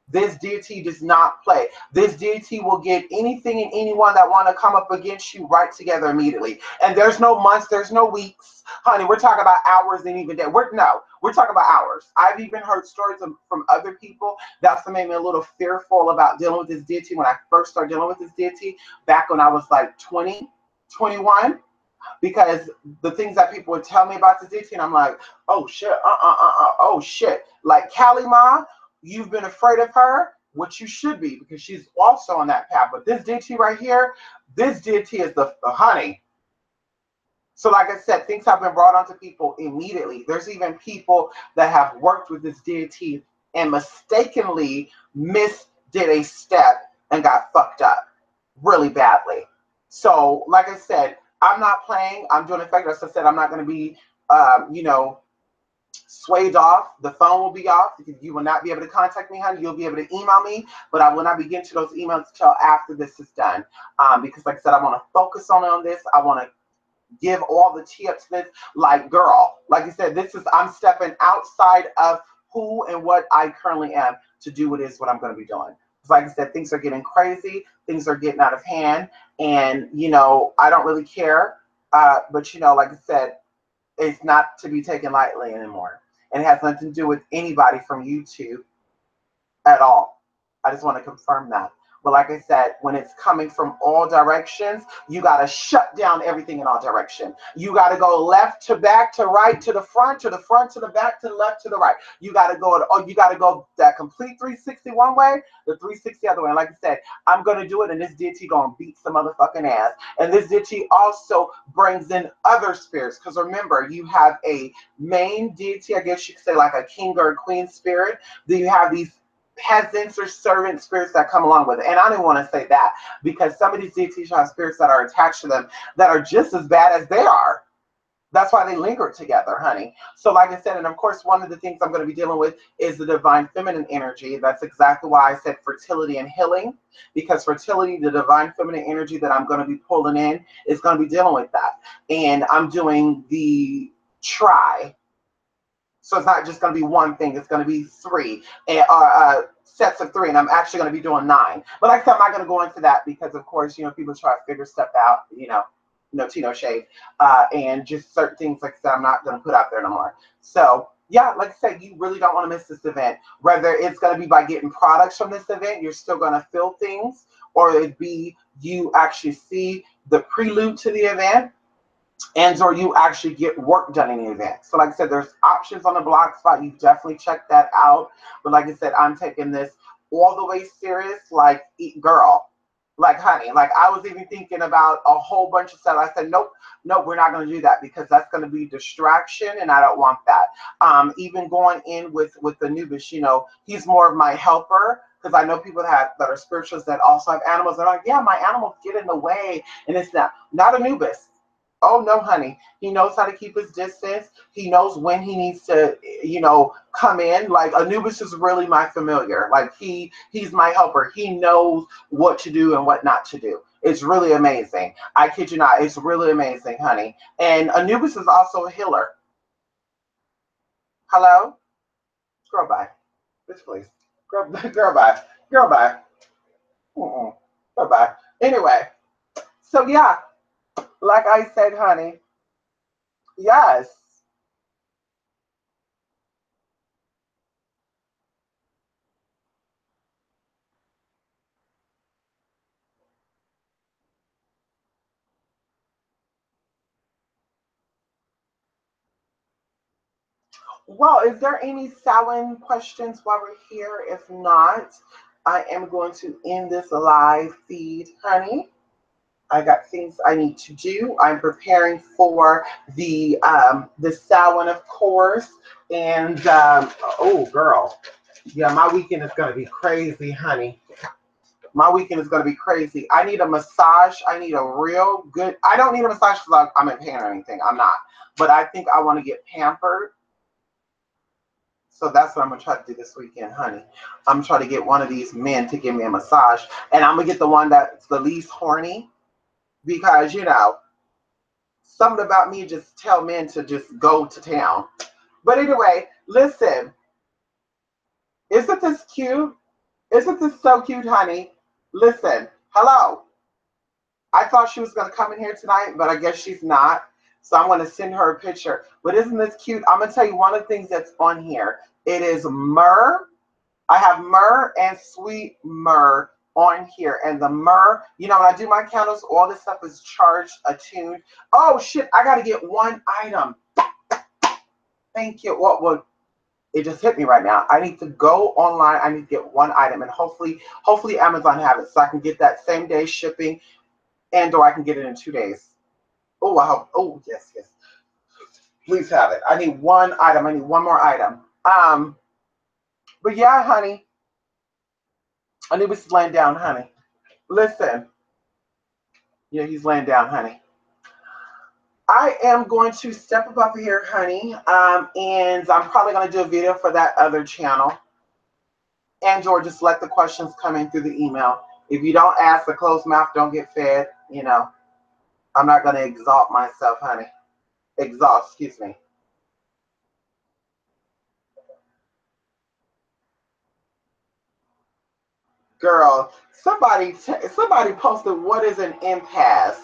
This deity does not play. This deity will get anything and anyone that want to come up against you right together immediately. And there's no months, there's no weeks. Honey, we're talking about hours and even days. We're talking about hours. I've even heard stories from other people. That's what made me a little fearful about dealing with this deity when I first started dealing with this deity back when I was like 20, 21. Because the things that people would tell me about this deity, and I'm like, oh shit, oh shit. Like Kali Ma, you've been afraid of her, which you should be, because she's also on that path. But this deity right here, this deity is the honey. So like I said, things have been brought onto people immediately. There's even people that have worked with this deity and mistakenly misdid a step and got fucked up really badly. So like I said, I'm not playing. I'm doing effective. As I said, I'm not going to be, you know, swayed off. The phone will be off. You will not be able to contact me, honey. You'll be able to email me, but I will not begin to those emails until after this is done. Because like I said, I want to focus on this. I want to give all the tips. This, like, girl, like I said, this is, I'm stepping outside of who and what I currently am to do what I'm going to be doing. Like I said, things are getting crazy, things are getting out of hand, and you know, I don't really care, but you know, like I said, it's not to be taken lightly anymore, and it has nothing to do with anybody from YouTube at all. I just want to confirm that. But like I said, when it's coming from all directions, you got to shut down everything in all directions. You got to go left to back to right to the front to the back to the left to the right. You got to go, you got to go that complete 360 one way, the 360 other way. And like I said, I'm going to do it, and this deity going to beat some motherfucking ass. And this deity also brings in other spirits, because remember, you have a main deity, I guess you could say like a king or a queen spirit. Then you have these peasants or servant spirits that come along with it. And I don't want to say that, because some of these deities have spirits that are attached to them that are just as bad as they are. That's why they linger together, honey. So like I said, and of course, one of the things I'm going to be dealing with is the divine feminine energy. That's exactly why I said fertility and healing, because fertility, the divine feminine energy that I'm going to be pulling in, is going to be dealing with that. And I'm doing the try. So it's not just going to be one thing. It's going to be three, sets of three, and I'm actually going to be doing 9. But like I said, I'm not going to go into that because, of course, you know, people try to figure stuff out, Tino shade, and just certain things, like I said, I'm not going to put out there no more. So yeah, like I said, you really don't want to miss this event. Whether it's going to be by getting products from this event, you're still going to feel things, or it'd be you actually see the prelude to the event, and or you actually get work done in the event. So like I said, there's options on the blog spot. You definitely check that out. But like I said, I'm taking this all the way serious, like, girl, like, honey, like I was even thinking about a whole bunch of stuff. I said, nope, we're not going to do that, because that's going to be distraction, and I don't want that. Even going in with Anubis, you know, he's more of my helper, because I know people that are spirituals that also have animals. They're like, yeah, my animals get in the way, and it's not Anubis. Oh no, honey. He knows how to keep his distance. He knows when he needs to, come in. Like, Anubis is really my familiar. Like, he's my helper. He knows what to do and what not to do. It's really amazing. I kid you not. It's really amazing, honey. And Anubis is also a healer. Hello? Girl, bye. Bitch, please. Girl, bye. Girl, bye. Girl, bye. Anyway, so yeah, like I said, honey, yes. Well, is there any Samhain questions while we're here? If not, I am going to end this live feed, honey. I got things I need to do. I'm preparing for the Samhain, of course, and oh, girl, yeah, my weekend is gonna be crazy, honey. My weekend is gonna be crazy. I need a massage. I need a real good. I don't need a massage because I'm in pain or anything. I'm not, but I think I want to get pampered. So that's what I'm going to try to do this weekend, honey. I'm trying to get one of these men to give me a massage. And I'm going to get the one that's the least horny. Because, something about me just tell men to just go to town. But anyway, listen. Isn't this cute? Isn't this so cute, honey? Listen. Hello. I thought she was going to come in here tonight, but I guess she's not. So I'm going to send her a picture. But isn't this cute? I'm going to tell you one of the things that's on here. It is myrrh. I have myrrh and sweet myrrh on here. And the myrrh, when I do my candles, all this stuff is charged, attuned. Oh, shit. I got to get one item. Thank you. What? It just hit me right now. I need to go online. I need to get one item. And hopefully Amazon have it so I can get that same day shipping, and or I can get it in 2 days. Oh, I hope. Oh, yes, yes. Please have it. I need one item. I need one more item. But yeah, honey. Anubis is laying down, honey. Listen. Yeah, he's laying down, honey. I am going to step up off of here, honey. And I'm probably going to do a video for that other channel. And George, just let the questions come in through the email. If you don't ask, the closed mouth don't get fed. You know, I'm not going to exalt myself, honey. Exhaust, excuse me. Girl, somebody posted, what is an impasse?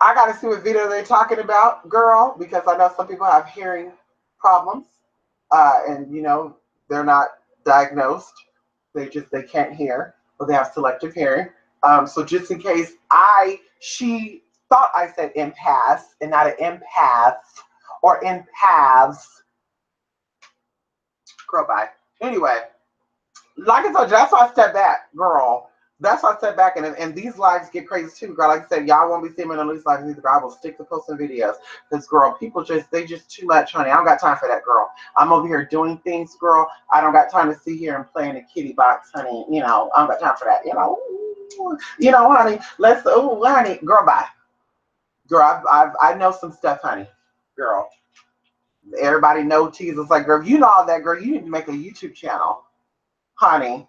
I got to see what video they're talking about, girl, because I know some people have hearing problems, and you know they're not diagnosed. They can't hear, or they have selective hearing. So just in case, she thought I said impasse and not an empath or empaths. Girl, bye. Anyway, like I told you, that's why I stepped back, girl. That's why I stepped back, and these lives get crazy too, girl. Like I said, y'all won't be seeing me on these lives either. I will stick to posting videos. Because, girl, people they just too much, honey. I don't got time for that, girl. I'm over here doing things, girl. I don't got time to sit here and play in a kitty box, honey. You know, I don't got time for that. You know, honey. Honey, girl, bye. Girl, I know some stuff, honey. Girl, everybody know Jesus. Like, girl, if you know all that, girl, you need to make a YouTube channel, honey.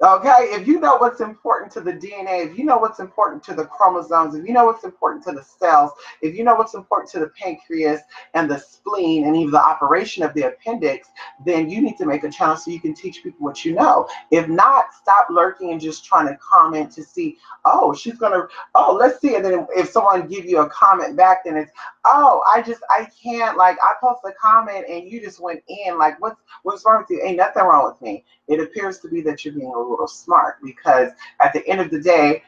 Okay, if you know what's important to the DNA, if you know what's important to the chromosomes, if you know what's important to the cells, if you know what's important to the pancreas and the spleen and even the operation of the appendix, then you need to make a channel so you can teach people what you know. If not, stop lurking and just trying to comment to see, oh, she's gonna, oh, let's see. And then if someone give you a comment back, then it's, oh, I can't, like, I post a comment and you just went in, like, what's wrong with you? Ain't nothing wrong with me. It appears to be that you're being a little smart, because at the end of the day,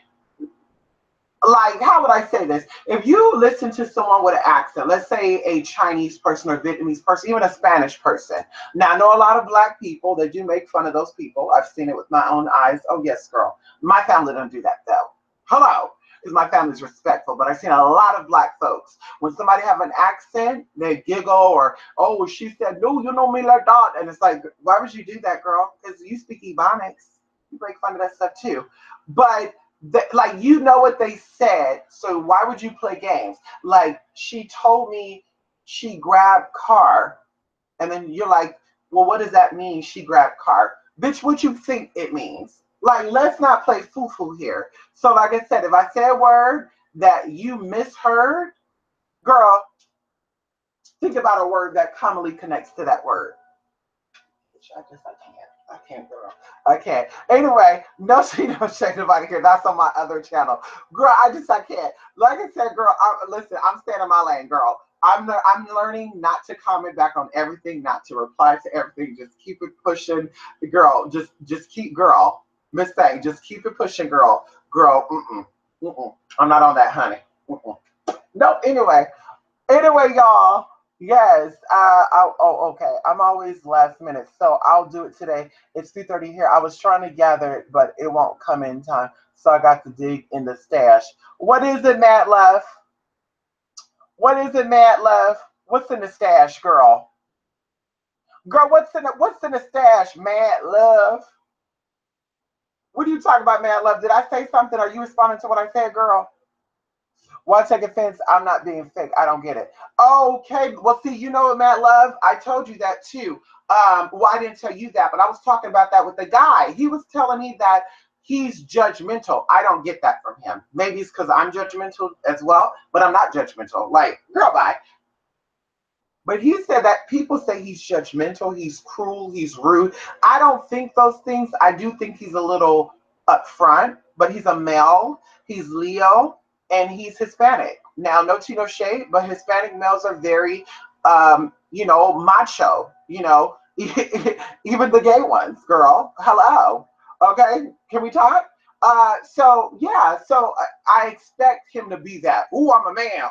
like, how would I say this? If you listen to someone with an accent, let's say a Chinese person or Vietnamese person, even a Spanish person. Now, I know a lot of black people that do make fun of those people. I've seen it with my own eyes. Oh, yes, girl. My family don't do that, though. Hello. Because my family's respectful, but I've seen a lot of black folks. When somebody have an accent, they giggle, or, oh, she said, no, you know me like that. And it's like, why would you do that, girl? Because you speak Ebonics. You make fun of that stuff, too. But like, you know what they said, so why would you play games? Like, she told me she grabbed car, and then you're like, well, what does that mean, she grabbed car? Bitch, what you think it means? Like, let's not play foo-foo here. So like I said, if I say a word that you misheard, girl, think about a word that commonly connects to that word. I can't, girl. I can't. Anyway, no shade, no shade nobody here. That's on my other channel. Girl, I can't. Like I said, girl, listen, I'm staying in my lane, girl. I'm learning not to comment back on everything, not to reply to everything. Just keep it pushing. Girl, just keep, girl. Miss Thing, just keep it pushing, girl. Girl, I'm not on that, honey. No, anyway, y'all. Yes. Okay. I'm always last minute, so I'll do it today. It's 2:30 here. I was trying to gather it, but it won't come in time, so I got to dig in the stash. What is it, Mad Love? What is it, Mad Love? What's in the stash, girl? Girl, what's in the stash, Mad Love? What are you talking about, Mad Love? Did I say something? Are you responding to what I said, girl? Well, I take offense. I'm not being fake. I don't get it. Okay. Well, see, you know what, Matt Love? I told you that too. Well, I didn't tell you that, but I was talking about that with the guy. He was telling me that he's judgmental. I don't get that from him. Maybe it's because I'm judgmental as well, but I'm not judgmental. Like, girl, bye. But he said that people say he's judgmental, he's cruel, he's rude. I don't think those things. I do think he's a little upfront, but he's a male, he's Leo, and he's Hispanic. Now, no Tino shade, but Hispanic males are very, macho. Even the gay ones, girl. Hello. Okay, can we talk? So yeah, so I expect him to be that. Ooh, I'm a man.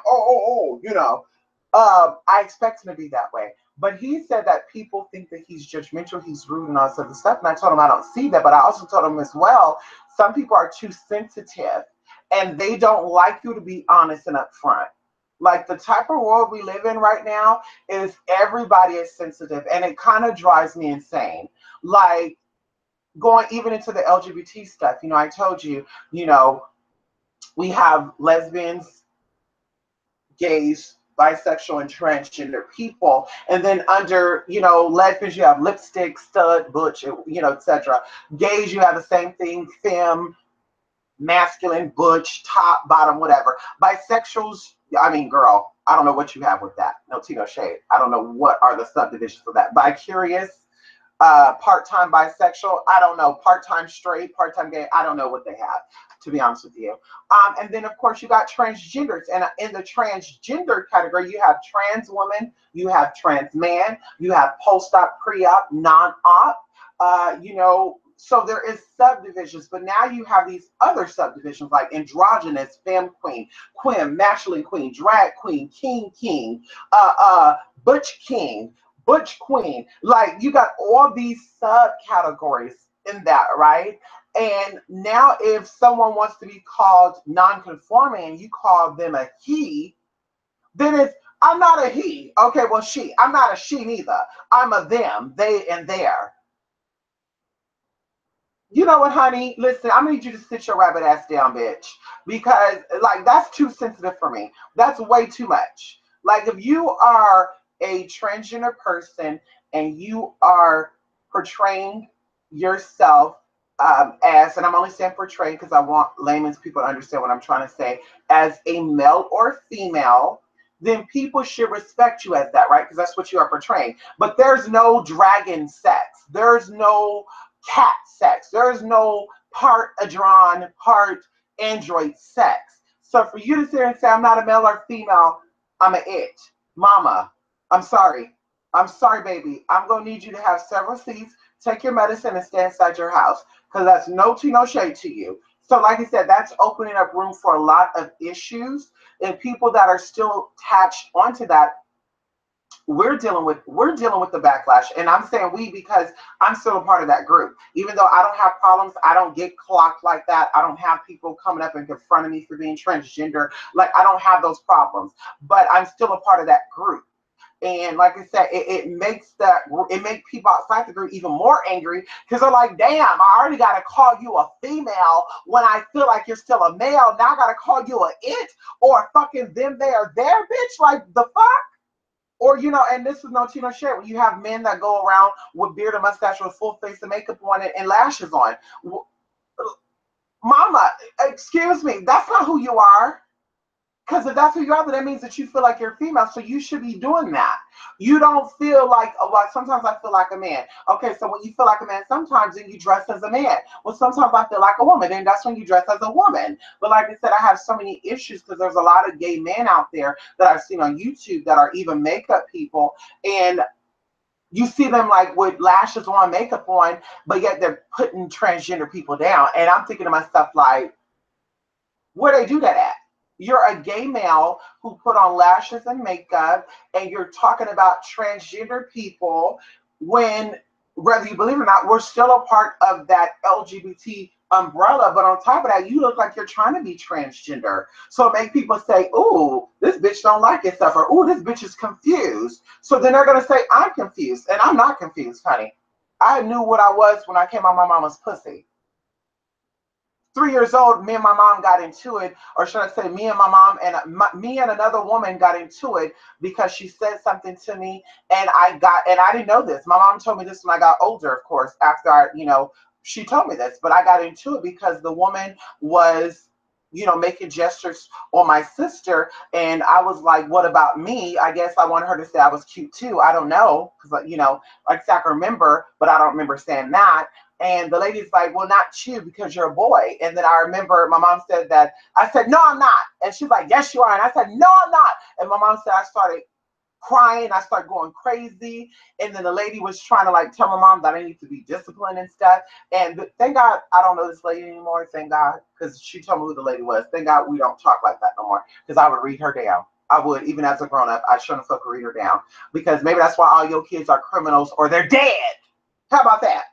I expect him to be that way. But he said that people think that he's judgmental, he's rude, and all this other stuff. And I told him I don't see that. But I also told him as well, some people are too sensitive, and they don't like you to be honest and upfront. Like the type of world we live in right now is everybody is sensitive, and it kind of drives me insane. Like going even into the LGBT stuff, I told you, we have lesbians, gays, bisexual, and transgender people. And then under, lesbians, you have lipstick, stud, butch, etc. Gays, you have the same thing, femme, masculine, butch, top, bottom, whatever. Bisexuals, I mean, girl, I don't know what you have with that. No tea, no shade. I don't know what are the subdivisions of that. Bi-curious, part-time bisexual, I don't know. Part-time straight, part-time gay, I don't know what they have, to be honest with you. And then, of course, you got transgenders. And in the transgender category, you have trans woman, you have trans man, you have post-op, pre-op, non-op, so there is subdivisions, but now you have these other subdivisions like androgynous, femme queen, quim, masculine queen, drag queen, king, butch king, butch queen. Like you got all these subcategories in that, right? And now if someone wants to be called non-conforming and you call them a he, then it's I'm not a he. Okay, well she. I'm not a she neither. I'm a them, they and their. You know what, honey? Listen, I'm gonna need you to sit your rabbit ass down, bitch. Because like that's too sensitive for me. That's way too much. Like if you are a transgender person and you are portraying yourself as, and I'm only saying portray because I want layman's people to understand what I'm trying to say, as a male or female, then people should respect you as that, right? Because that's what you are portraying. But there's no dragon sex. There's no cat sex. There's no part Adron, part android sex. So for you to sit here and say I'm not a male or female, I'm an it. Mama, I'm sorry. I'm sorry, baby. I'm going to need you to have several seats, take your medicine, and stay inside your house because that's no tea, no shade to you. So like I said, that's opening up room for a lot of issues and people that are still attached onto that. We're dealing with the backlash, and I'm saying we because I'm still a part of that group. Even though I don't have problems, I don't get clocked like that. I don't have people coming up and confronting me for being transgender. Like I don't have those problems, but I'm still a part of that group. And like I said, it makes people outside the group even more angry because they're like, damn, I already got to call you a female when I feel like you're still a male. Now I got to call you a it or a fucking them, they are their bitch. Like the fuck? Or, and this is no tea, no shit, when you have men that go around with beard and mustache with full face of makeup on it and lashes on. Mama, excuse me, that's not who you are. Because if that's who you are, then that means that you feel like you're female, so you should be doing that. You don't feel like, oh, well, sometimes I feel like a man. Okay, so when you feel like a man, sometimes then you dress as a man. Well, sometimes I feel like a woman, and that's when you dress as a woman. But like I said, I have so many issues because there's a lot of gay men out there that I've seen on YouTube that are even makeup people, and you see them like with lashes on, makeup on, but yet they're putting transgender people down. And I'm thinking to myself, like, where they do that at? You're a gay male who put on lashes and makeup, and you're talking about transgender people when, whether you believe it or not, we're still a part of that LGBT umbrella. But on top of that, you look like you're trying to be transgender. So it makes people say, ooh, this bitch don't like itself, or ooh, this bitch is confused. So then they're going to say, I'm confused. And I'm not confused, honey. I knew what I was when I came out my mama's pussy. 3 years old, me and my mom got into it, or should I say me and my mom and me and another woman got into it because she said something to me, and I didn't know this. My mom told me this when I got older, of course, after she told me this, but I got into it because the woman was, making gestures on my sister, and I was like, what about me? I guess I wanted her to say I was cute too. I don't know, because, like I said, I can remember, but I don't remember saying that. And the lady's like, well, not you because you're a boy. And then I remember my mom said that. I said, no, I'm not. And she's like, yes, you are. And I said, no, I'm not. And my mom said I started crying. I started going crazy. And then the lady was trying to like tell my mom that I need to be disciplined and stuff. And thank God I don't know this lady anymore. Thank God, because she told me who the lady was. Thank God we don't talk like that no more, because I would read her down. I would, even as a grown up, I shouldn't have fucking read her down, because maybe that's why all your kids are criminals or they're dead. How about that?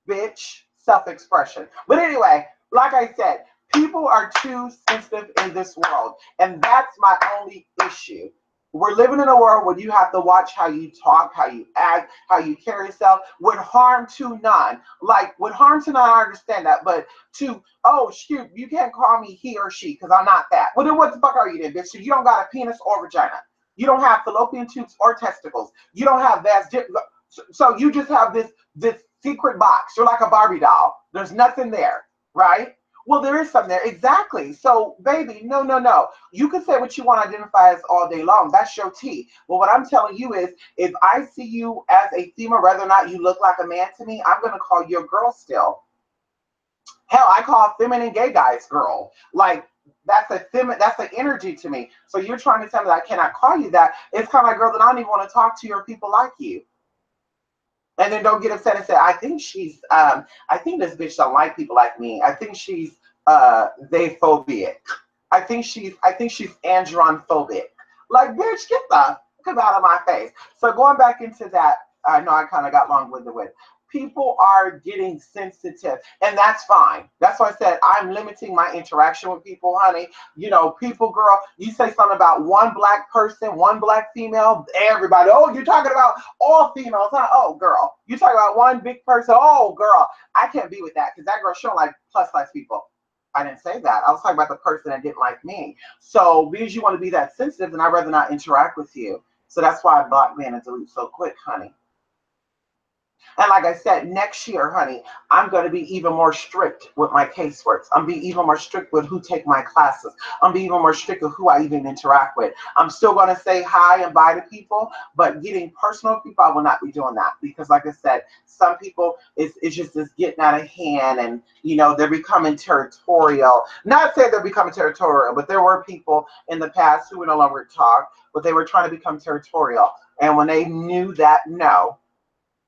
Bitch, self-expression. But anyway, like I said, people are too sensitive in this world, and that's my only issue. We're living in a world where you have to watch how you talk, how you act, how you carry yourself, with harm to none. Like, with harm to none, I understand that, but to, oh, shoot, you can't call me he or she because I'm not that. Well, then what the fuck are you then, bitch? So you don't got a penis or vagina. You don't have fallopian tubes or testicles. You don't have that. So you just have this secret box. You're like a Barbie doll. There's nothing there, right? Well, there is something there. Exactly. So, baby, no. You can say what you want to identify as all day long. That's your tea. But what I'm telling you is, if I see you as a female, whether or not you look like a man to me, I'm going to call you a girl still. Hell, I call feminine gay guys girl. Like, that's an energy to me. So you're trying to tell me that I cannot call you that. It's kind of like, girl, that I don't even want to talk to you or people like you. And then don't get upset and say, I think this bitch don't like people like me. I think she's they phobic. I think she's andron phobic. Like, bitch, get the fuck out of my face. So going back into that, I know I kind of got long-winded with. People are getting sensitive, and that's fine. That's why I said I'm limiting my interaction with people, honey. You know, people, girl, you say something about one black person, one black female, everybody, oh, you're talking about all females, huh? Oh, girl, you talking about one big person, oh, girl, I can't be with that, because that girl showing like plus size people. I didn't say that. I was talking about the person that didn't like me. So because you want to be that sensitive, then I'd rather not interact with you. So that's why I block, ban, and delete so quick, honey. And like I said, next year, honey, I'm going to be even more strict with my caseworks. I'm being even more strict with who take my classes. I'm being even more strict with who I even interact with. I'm still going to say hi and bye to people, but getting personal people, I will not be doing that. Because like I said, some people, it's just this getting out of hand, and, you know, they're becoming territorial. Not saying they're becoming territorial, but there were people in the past who would no longer talk, but they were trying to become territorial. And when they knew that, no,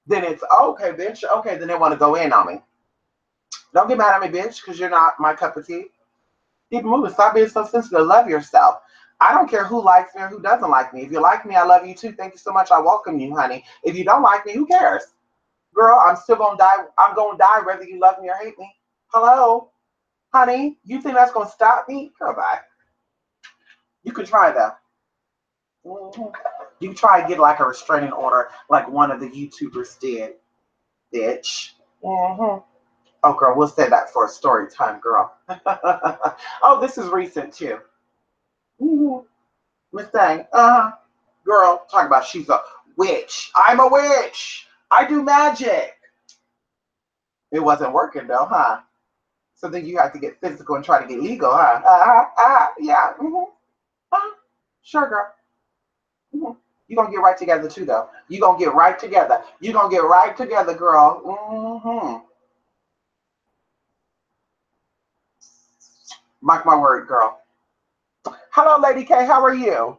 then it's okay, bitch. Okay, then they want to go in on me. Don't get mad at me, bitch, because you're not my cup of tea. Keep moving. Stop being so sensitive. Love yourself. I don't care who likes me or who doesn't like me. If you like me, I love you too. Thank you so much. I welcome you, honey. If you don't like me, who cares? Girl, I'm still going to die. I'm going to die whether you love me or hate me. Hello? Honey, you think that's going to stop me? Girl, bye. You could try, though. You can try and get like a restraining order like one of the YouTubers did, bitch. Oh, girl, we'll say that for a story time, girl. Oh, this is recent, too. Miss Thang, girl, talk about she's a witch. I'm a witch. I do magic. It wasn't working, though, huh? So then you have to get physical and try to get legal, huh? Yeah. Sure, girl. You're going to get right together, too, though. You're going to get right together. You're going to get right together, girl. Mark my word, girl. Hello, Lady K. How are you?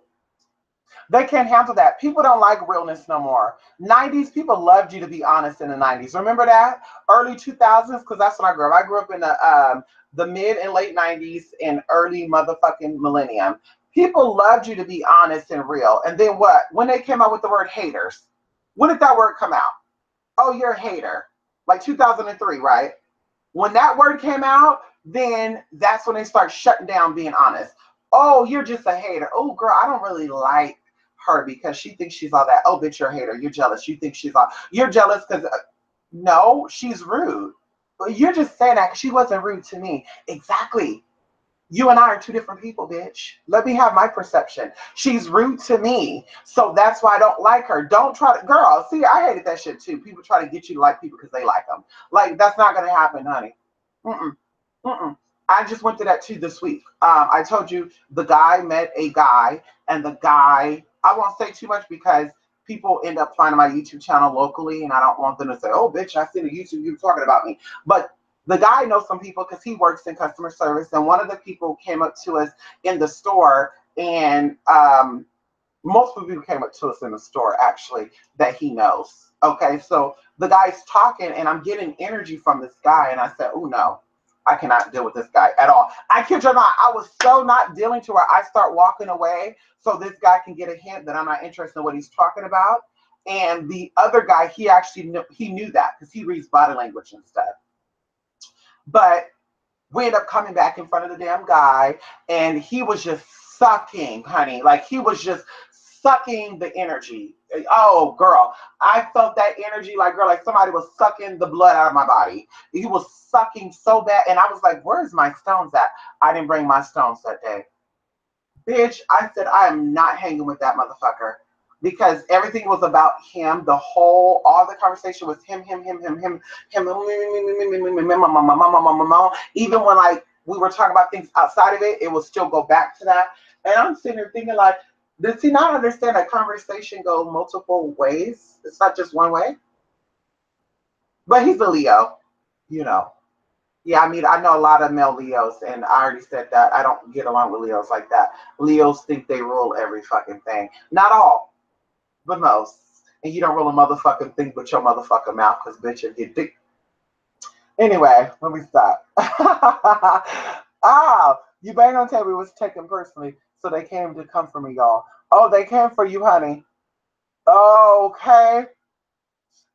They can't handle that. People don't like realness no more. 90s, people loved you to be honest in the 90s. Remember that? Early 2000s, because that's when I grew up. I grew up in the mid and late 90s and early motherfucking millennium. People loved you to be honest and real. And then what? When they came out with the word haters, when did that word come out? Oh, you're a hater. Like 2003, right? When that word came out, then that's when they start shutting down being honest. Oh, you're just a hater. Oh, girl, I don't really like her because she thinks she's all that. Oh, bitch, you're a hater. You're jealous. You think she's all. You're jealous because, no, she's rude. But you're just saying that because she wasn't rude to me. Exactly. You and I are two different people, bitch. Let me have my perception. She's rude to me, so that's why I don't like her. Don't try to, girl, see, I hated that shit too. People try to get you to like people because they like them. Like, that's not going to happen, honey. I just went through that too this week. I told you the guy met a guy, and the guy, I won't say too much because people end up finding my YouTube channel locally, and I don't want them to say, oh, bitch, I seen a YouTube, you talking about me. But the guy knows some people because he works in customer service, and one of the people came up to us in the store, and most of the people came up to us in the store actually that he knows. Okay, so the guy's talking and I'm getting energy from this guy, and I said, oh no, I cannot deal with this guy at all. I kid you not, I was so not dealing to where I start walking away so this guy can get a hint that I'm not interested in what he's talking about. And the other guy, he actually knew that because he reads body language and stuff. But we end up coming back in front of the damn guy, and he was just sucking, honey. Like he was just sucking the energy. Oh, girl, I felt that energy, like girl, like somebody was sucking the blood out of my body. He was sucking so bad, and I was like, "Where's my stones at?" I didn't bring my stones that day, bitch. I said I am not hanging with that motherfucker. Because everything was about him, all the conversation was him. Even when like we were talking about things outside of it, it will still go back to that. And I'm sitting there thinking like, does he not understand that conversation goes multiple ways? It's not just one way. But he's a Leo, you know. Yeah, I mean, I know a lot of male Leos, and I already said that. I don't get along with Leos like that. Leos think they rule every fucking thing. Not all, but most. And you don't rule a motherfucking thing but your motherfucking mouth, because bitch, you get dick. Anyway, let me stop. You bang on the table, it was taken personally, so they came to come for me, y'all. Oh, they came for you, honey. Okay.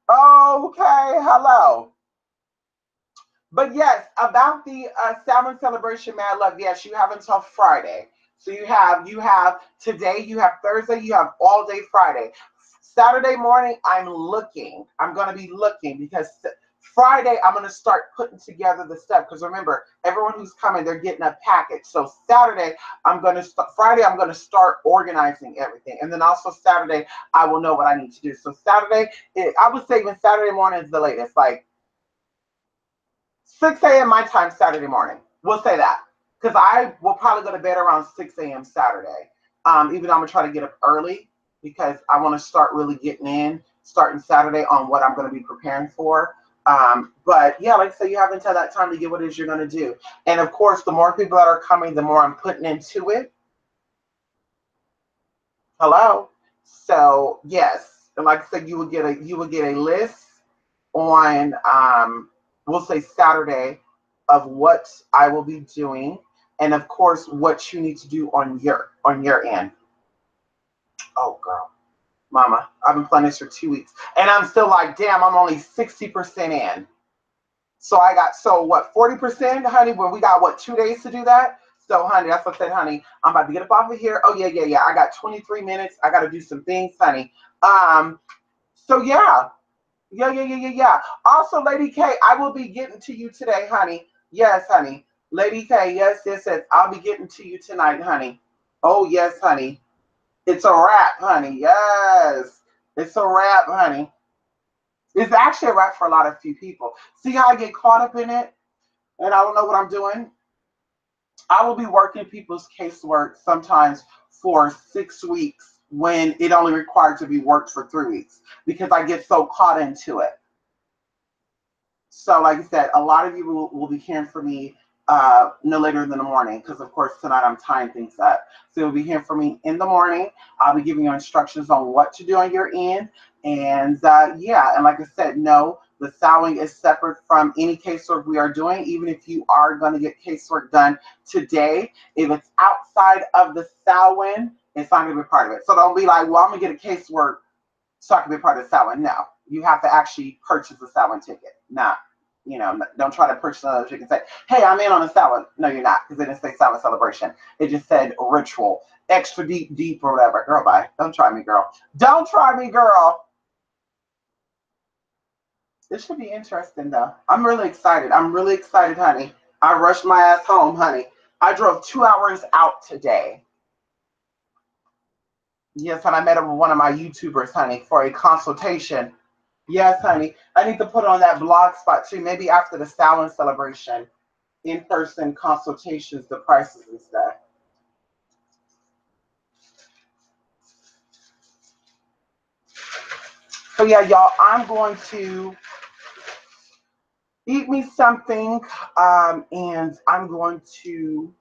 Okay, hello. But yes, about the salmon celebration, Mad Love, yes, you have until Friday. So you have today, you have Thursday, you have all day Friday. Saturday morning, I'm going to be looking because Friday, I'm going to start putting together the stuff. Because remember, everyone who's coming, they're getting a package. So Friday, I'm going to start organizing everything. And then also Saturday, I will know what I need to do. So Saturday, I would say even Saturday morning is the latest. Like 6 a.m. my time Saturday morning. We'll say that. Because I will probably go to bed around 6 a.m. Saturday. Even though I'm going to try to get up early because I want to start really getting in, starting Saturday on what I'm going to be preparing for. But yeah, like I said, you have until that time to get what it is you're going to do. And of course, the more people that are coming, the more I'm putting into it. Hello. So yes, and like I said, you will get a list on we'll say Saturday of what I will be doing, and of course what you need to do on your end. Oh girl, mama, I've been planning this for 2 weeks, and I'm still like, damn, I'm only 60% in. So I got, so what, 40%, honey, when we got, what, 2 days to do that? So, honey, that's what I said, honey, I'm about to get up off of here. Oh, yeah. I got 23 minutes. I got to do some things, honey. So, yeah. Yeah. Also, Lady K, I will be getting to you today, honey. Yes, honey. Lady K, yes. I'll be getting to you tonight, honey. Oh, yes, honey. It's a wrap, honey. Yes. It's a wrap, honey. It's actually a wrap for a lot of few people. See how I get caught up in it and I don't know what I'm doing? I will be working people's casework sometimes for 6 weeks when it only required to be worked for 3 weeks because I get so caught into it. So like I said, a lot of you will be hearing from me no later than the morning because, of course, tonight I'm tying things up. So you'll be hearing from me in the morning. I'll be giving you instructions on what to do on your end. And yeah, and like I said, no, the sowing is separate from any casework we are doing. Even if you are going to get casework done today, if it's outside of the sowing, it's not going to be part of it. So don't be like, well, I'm going to get a casework so I can be part of the sowing. No, you have to actually purchase a sowing ticket. Nah, don't try to purchase another ticket and say, hey, I'm in on a sowing. No, you're not, because it didn't say sowing celebration. It just said ritual, extra deep, or whatever. Girl, bye. Don't try me, girl. Don't try me, girl. This should be interesting, though. I'm really excited. Honey. I rushed my ass home, honey. I drove 2 hours out today. Yes, and I met up with one of my YouTubers, honey, for a consultation. Yes, honey. I need to put on that blog spot, too. Maybe after the Samhain celebration, in-person consultations, the prices and stuff. So, yeah, y'all, I'm going to eat me something, and I'm going to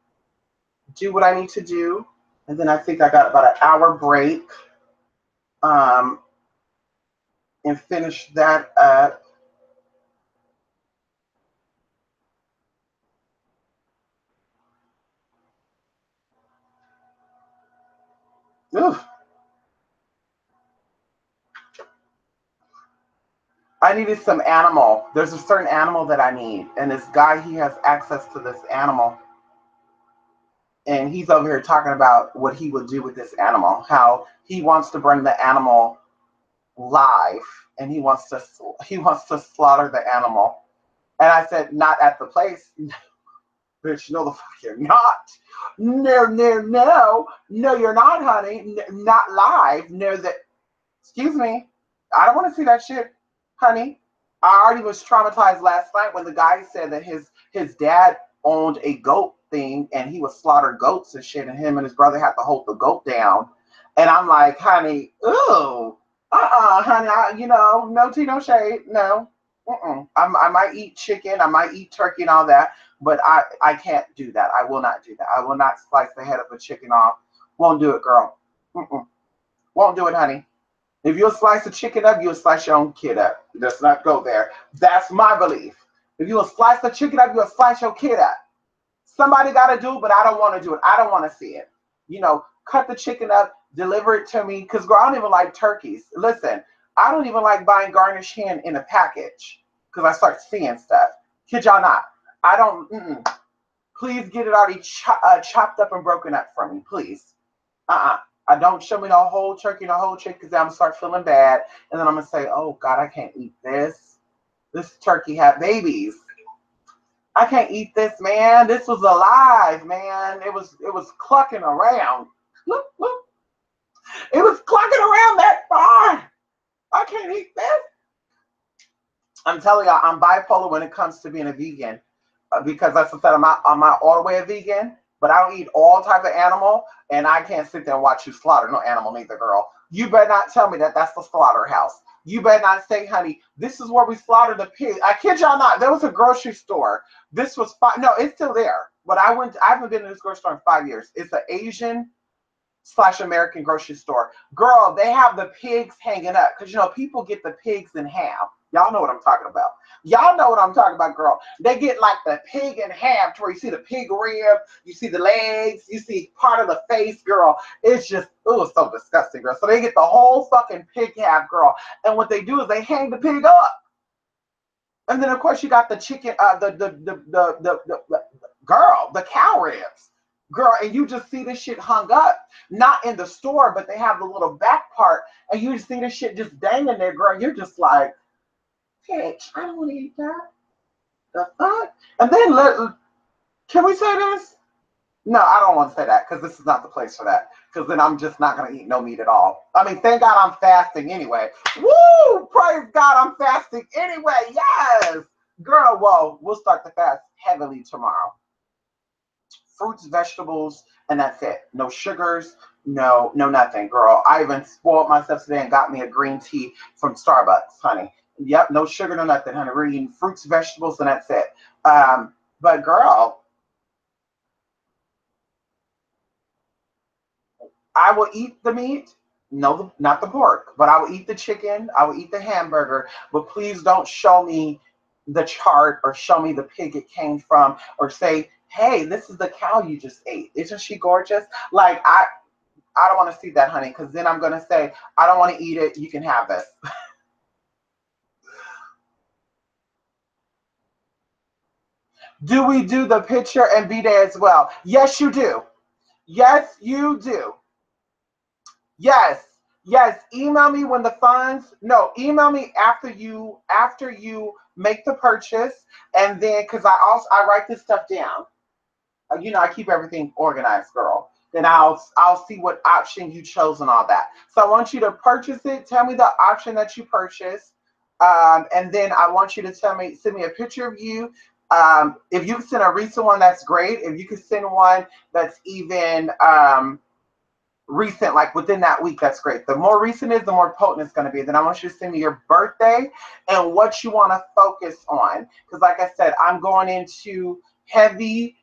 do what I need to do. And then I think I got about an hour break um, and finish that up. Oof. I needed some animal. There's a certain animal that I need. And this guy, he has access to this animal. And he's over here talking about what he would do with this animal, how he wants to bring the animal live and he wants to slaughter the animal. And I said, not at the place. Bitch, no the fuck you're not. No, no, no. No, you're not, honey. Not live. No, that, excuse me. I don't want to see that shit, honey. I already was traumatized last night when the guy said that his dad owned a goat thing and he would slaughter goats and shit, and him and his brother had to hold the goat down. And I'm like, honey, ooh, honey, no tea, no shade, no. I might eat chicken, I might eat turkey and all that, but I can't do that. I will not do that. I will not slice the head of a chicken off. Won't do it, girl. Won't do it, honey. If you'll slice a chicken up, you'll slice your own kid up. Let's not go there. That's my belief. If you'll slice the chicken up, you'll slice your kid up. Somebody got to do it, but I don't want to do it. I don't want to see it. Cut the chicken up, deliver it to me. Because, girl, I don't even like turkeys. Listen, I don't even like buying garnished hen in a package because I start seeing stuff. Kid y'all not. I don't, please get it already chopped up and broken up for me, please. I don't show me the whole turkey, the whole chicken, because I'm going to start feeling bad. And then I'm going to say, oh, God, I can't eat this. This turkey had babies. I can't eat this, man. This was alive, man. It was clucking around. It was clucking around that far. I can't eat this. I'm telling y'all, I'm bipolar when it comes to being a vegan. Because as I said, I'm not all the way a vegan, but I don't eat all type of animal, and I can't sit there and watch you slaughter no animal neither, girl. You better not tell me that that's the slaughterhouse. You better not say, honey, this is where we slaughter the pig. I kid y'all not. There was a grocery store. This was no, it's still there. But I haven't been in this grocery store in 5 years. It's an Asian/American grocery store. Girl, they have the pigs hanging up because people get the pigs in half. Y'all know what I'm talking about. Y'all know what I'm talking about, girl. They get like the pig in half to where you see the pig rib, you see the legs, you see part of the face, girl. It's just, it's so disgusting, girl. So they get the whole fucking pig half, girl. And what they do is they hang the pig up. And then of course you got the chicken, the cow ribs. Girl, and you just see this shit hung up, not in the store, but they have the little back part, and you just see this shit just dangling there, girl. You're just like, bitch, I don't want to eat that. The fuck? And then can we say this? No, I don't want to say that because this is not the place for that. Because then I'm just not going to eat no meat at all. I mean, thank God I'm fasting anyway. Woo! Praise God, I'm fasting anyway. Yes! Girl, whoa, we'll start the fast heavily tomorrow. Fruits, vegetables, and that's it. No sugars, no nothing, girl. I even spoiled myself today and got me a green tea from Starbucks, honey. Yep, no sugar, no nothing, honey. We're eating fruits, vegetables, and that's it. But girl, I will eat the meat. No, not the pork, but I will eat the chicken. I will eat the hamburger. But please don't show me the chart or show me the pig it came from or say, hey, this is the cow you just ate. Isn't she gorgeous? Like, I don't want to see that, honey, because then I'm going to say, I don't want to eat it. You can have this. Do we do the picture and B-Day as well? Yes, you do. Yes, you do. Yes. Yes. Email me when the funds. No, email me after you make the purchase, and then because I write this stuff down. I keep everything organized, girl. Then I'll see what option you chose and all that. So I want you to purchase it. Tell me the option that you purchased, and then I want you to send me a picture of you. If you can send a recent one, that's great. If you can send one that's even recent, like within that week, that's great. The more recent is, the more potent it's going to be. Then I want you to send me your birthday and what you want to focus on. Because like I said, I'm going into heavy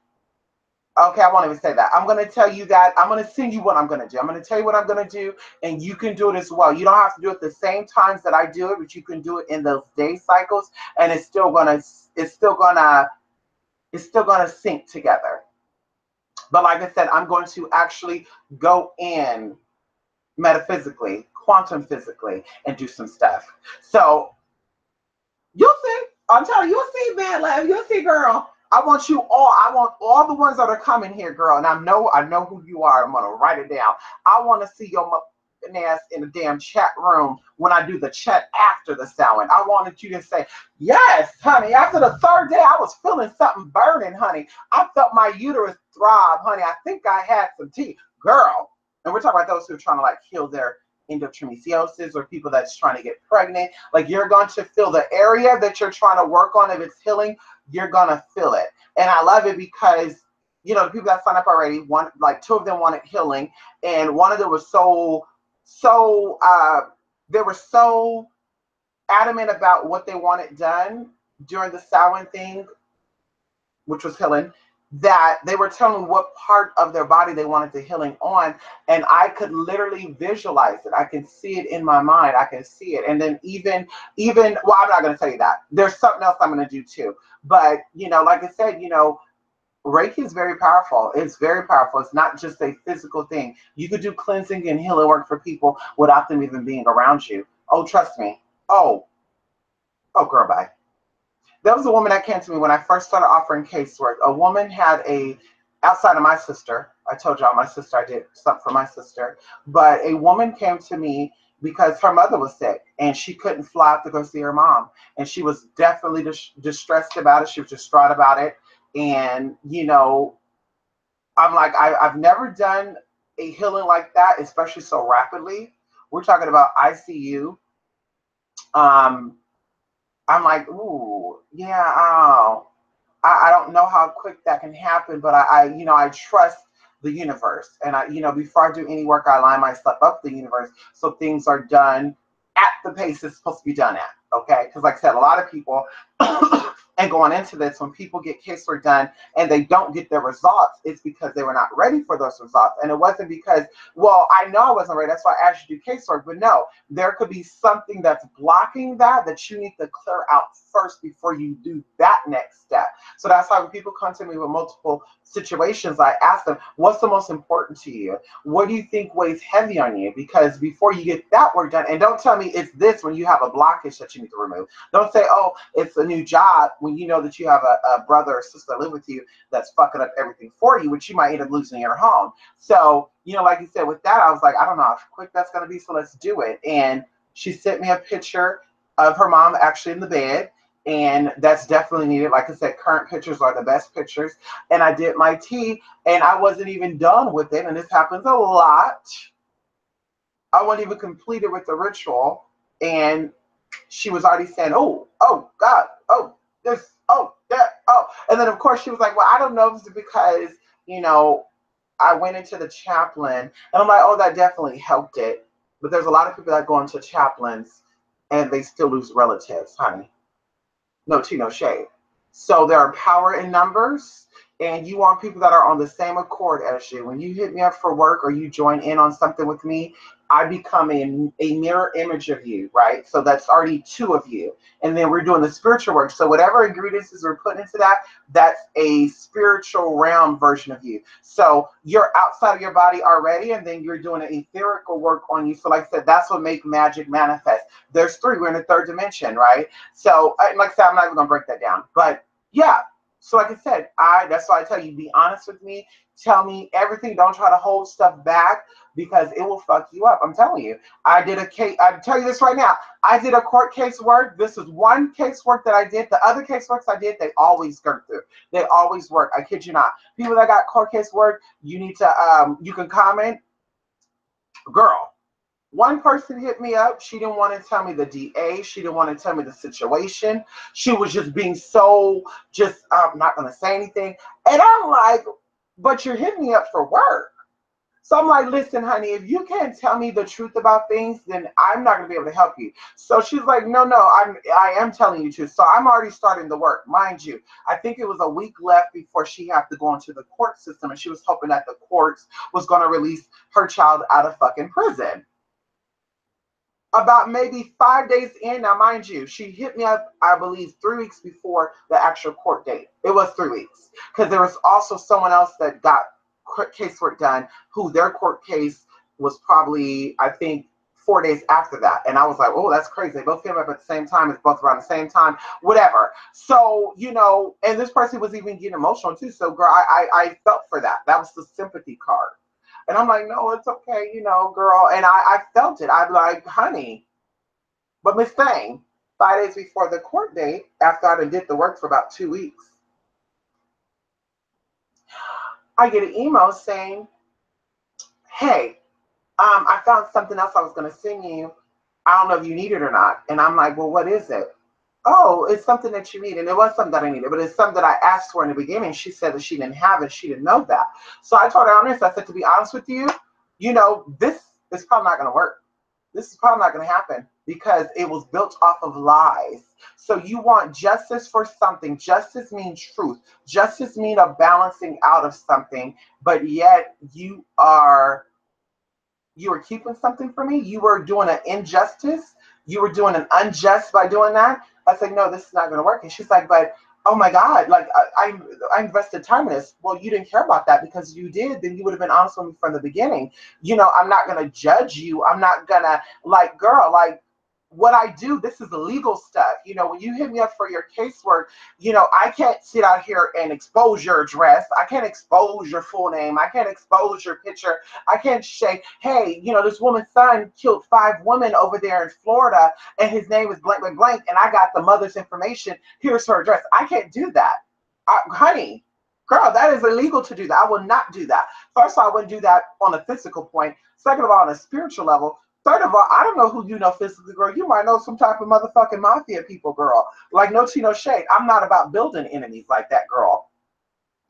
Okay, I won't even say that. I'm going to tell you that. I'm going to send you what I'm going to do. I'm going to tell you what I'm going to do, and you can do it as well. You don't have to do it the same times that I do it, but you can do it in those day cycles, and it's still gonna sync together. But like I said, I'm going to actually go in metaphysically, quantum physically, and do some stuff. So you'll see. I'm telling you, you'll see, man, love. You'll see, girl. I want you all. I want all the ones that are coming here, girl. And I know who you are. I'm gonna write it down. I want to see your ass in the damn chat room when I do the chat after the sewing. I wanted you to say, yes, honey. After the third day, I was feeling something burning, honey. I felt my uterus throb, honey. I think I had some tea, girl. And we're talking about those who are trying to like heal their endometriosis or people that's trying to get pregnant. Like you're going to feel the area that you're trying to work on. If it's healing, you're going to feel it. And I love it because, you know, the people that signed up already, one, like two of them wanted healing. And one of them was they were so adamant about what they wanted done during the Samhain thing, which was healing, that they were telling me what part of their body they wanted the healing on, and I could literally visualize it. I can see it in my mind. I can see it. And then even well, I'm not going to tell you that. There's something else I'm going to do too. But, you know, like I said, you know, Reiki is very powerful. It's very powerful. It's not just a physical thing. You could do cleansing and healing work for people without them even being around you. Oh, trust me. Oh, girl, bye. There was a woman that came to me when I first started offering casework. A woman had outside of my sister, I told y'all my sister, I did something for my sister, but a woman came to me because her mother was sick and she couldn't fly out to go see her mom. And she was definitely distressed about it. She was distraught about it. And, you know, I'm like, I've never done a healing like that, especially so rapidly. We're talking about ICU. I'm like, ooh, yeah, oh, I don't know how quick that can happen, but you know, I trust the universe. And you know, before I do any work, I line myself up with the universe so things are done at the pace it's supposed to be done at. Okay. Because like I said, a lot of people and going into this, when people get casework done and they don't get their results, it's because they were not ready for those results. And it wasn't because, well, I know I wasn't ready. That's why I asked you to do casework. But no, there could be something that's blocking that you need to clear out first before you do that next step. So that's why when people come to me with multiple situations, I ask them, what's the most important to you? What do you think weighs heavy on you? Because before you get that work done, and don't tell me it's this when you have a blockage that you need to remove. Don't say, oh, it's a new job when you know that you have a brother or sister that live with you that's fucking up everything for you, which you might end up losing your home. So, you know, like you said, with that, I was like, I don't know how quick that's going to be, so let's do it. And she sent me a picture of her mom actually in the bed. And that's definitely needed. Like I said, current pictures are the best pictures. And I did my tea, and I wasn't even done with it. And this happens a lot. I wasn't even completed with the ritual. And she was already saying, oh, God, oh, this, oh, that, oh. And then, of course, she was like, well, I don't know if it's because, you know, I went into the chaplain. And I'm like, oh, that definitely helped it. But there's a lot of people that go into chaplains and they still lose relatives, honey. No tea, no shade. So there are power in numbers, and you want people that are on the same accord as you. When you hit me up for work or you join in on something with me, I become a mirror image of you, right? So that's already two of you. And then we're doing the spiritual work. So whatever ingredients we're putting into that, that's a spiritual realm version of you. So you're outside of your body already, and then you're doing an etherical work on you. So like I said, that's what makes magic manifest. There's three. We're in the third dimension, right? So like I said, I'm not even going to break that down. But yeah. So like I said, that's why I tell you, be honest with me. Tell me everything. Don't try to hold stuff back because it will fuck you up. I'm telling you. I did a case. I tell you this right now. I did a court case work. This is one case work that I did. The other case works I did, they always go through. They always work. I kid you not. People that got court case work, you need to, you can comment. Girl, one person hit me up. She didn't want to tell me the DA. She didn't want to tell me the situation. She was just being so I'm not going to say anything. And I'm like, but you're hitting me up for work. So I'm like, listen, honey, if you can't tell me the truth about things, then I'm not gonna be able to help you. So she's like, no, I am telling you truth. So I'm already starting the work, mind you. I think it was a week left before she had to go into the court system, and she was hoping that the courts was gonna release her child out of fucking prison. About maybe 5 days in, now mind you, she hit me up, I believe, 3 weeks before the actual court date. It was 3 weeks because there was also someone else that got casework done who their court case was probably, I think, 4 days after that. And I was like, oh, that's crazy. They both came up at the same time. It's both around the same time, whatever. So, and this person was even getting emotional too. So, girl, I felt for that. That was the sympathy card. And I'm like, no, it's okay, girl. And I felt it. I'm like, honey. But Miss Thing, 5 days before the court date, after I did the work for about 2 weeks, I get an email saying, hey, I found something else I was going to send you. I don't know if you need it or not. And I'm like, well, what is it? Oh, it's something that you need. And it was something that I needed, but it's something that I asked for in the beginning. She said that she didn't have it. She didn't know that. So I told her honest. I said, to be honest with you, this is probably not going to work. This is probably not going to happen because it was built off of lies. So you want justice for something. Justice means truth. Justice means a balancing out of something, but yet you are keeping something from me. You were doing an injustice. You were doing an unjust by doing that. I said, no, this is not going to work. And she's like, but oh my God, like I invested time in this. Well, you didn't care about that because you did, then you would have been honest with me from the beginning. I'm not going to judge you. I'm not going to girl, what I do, this is illegal stuff. When you hit me up for your casework, I can't sit out here and expose your address. I can't expose your full name. I can't expose your picture. I can't say, hey, this woman's son killed 5 women over there in Florida and his name is blank, blank, blank, and I got the mother's information. Here's her address. I can't do that. Honey, girl, that is illegal to do that. I will not do that. First of all, I wouldn't do that on a physical point. Second of all, on a spiritual level. Third of all, I don't know who you know physically, girl. You might know some type of motherfucking mafia people, girl. Like, no tea, no shade. I'm not about building enemies like that, girl.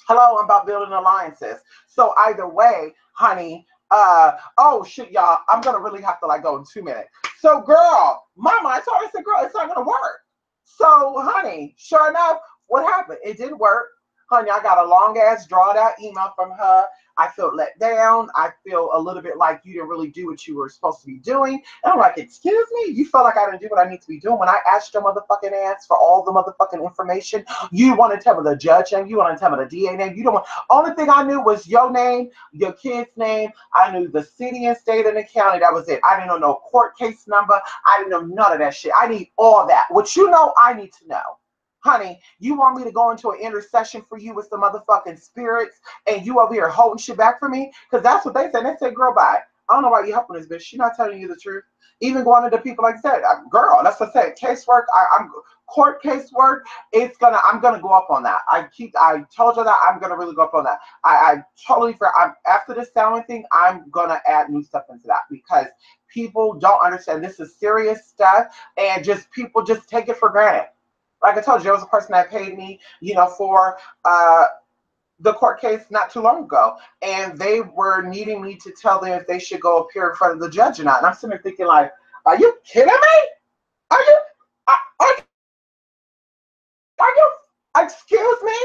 Hello, I'm about building alliances. So either way, honey, oh shit, y'all, I'm gonna really have to go in 2 minutes. So, girl, mama, I told her, I said, girl, it's not gonna work. So, honey, sure enough, what happened? It did work. Honey, I got a long ass drawed out email from her. I felt let down. I feel a little bit like you didn't really do what you were supposed to be doing. And I'm like, excuse me? You felt like I didn't do what I need to be doing when I asked your motherfucking ass for all the motherfucking information. You want to tell me the judge name. You want to tell me the DA name. You don't want. Only thing I knew was your name, your kid's name. I knew the city and state and the county. That was it. I didn't know no court case number. I didn't know none of that shit. I need all that. What I need to know. Honey, you want me to go into an intercession for you with some motherfucking spirits and you over here holding shit back for me? Because that's what they say. They say, girl, bye. I don't know why you helping this bitch. She's not telling you the truth. Even going to people like I said, girl, that's what I said. Casework, I'm court casework. I'm gonna go up on that. I told you that I'm gonna really go up on that. I totally after this selling thing, I'm gonna add new stuff into that because people don't understand this is serious stuff and people just take it for granted. Like I told you, there was a person that paid me, for the court case not too long ago. And they were needing me to tell them if they should go appear in front of the judge or not. And I'm sitting there thinking like, are you kidding me? Are you, are you, excuse me?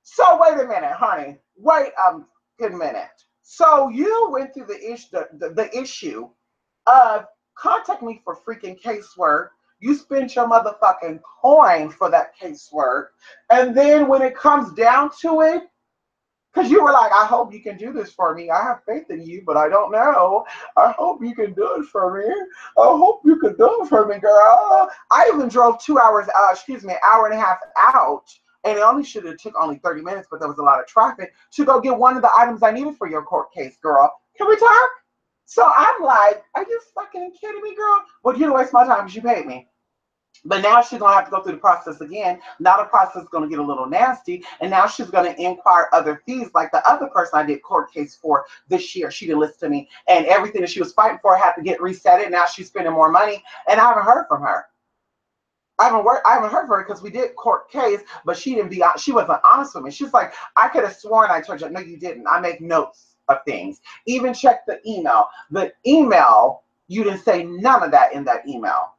So wait a minute, honey. Wait a good minute. So you went through the issue of contact me for freaking casework. You spent your motherfucking coin for that casework. And then when it comes down to it, because you were like, I hope you can do this for me. I have faith in you, but I don't know. I hope you can do it for me. I hope you can do it for me, girl. I even drove 2 hours, an hour and a half out. And it only should have took only 30 minutes, but there was a lot of traffic to go get one of the items I needed for your court case, girl. Can we talk? So I'm like, are you fucking kidding me, girl? Well, you didn't waste my time because you paid me. But now she's going to have to go through the process again. Now the process is going to get a little nasty. And now she's going to inquire other fees like the other person I did court case for this year. She didn't listen to me. And everything that she was fighting for had to get reset. And now she's spending more money. And I haven't heard from her. I haven't heard from her because we did court case, but she wasn't honest with me. She's like, I could have sworn I told you. No, you didn't. I make notes. of things. Even check the email. The email, you didn't say none of that in that email.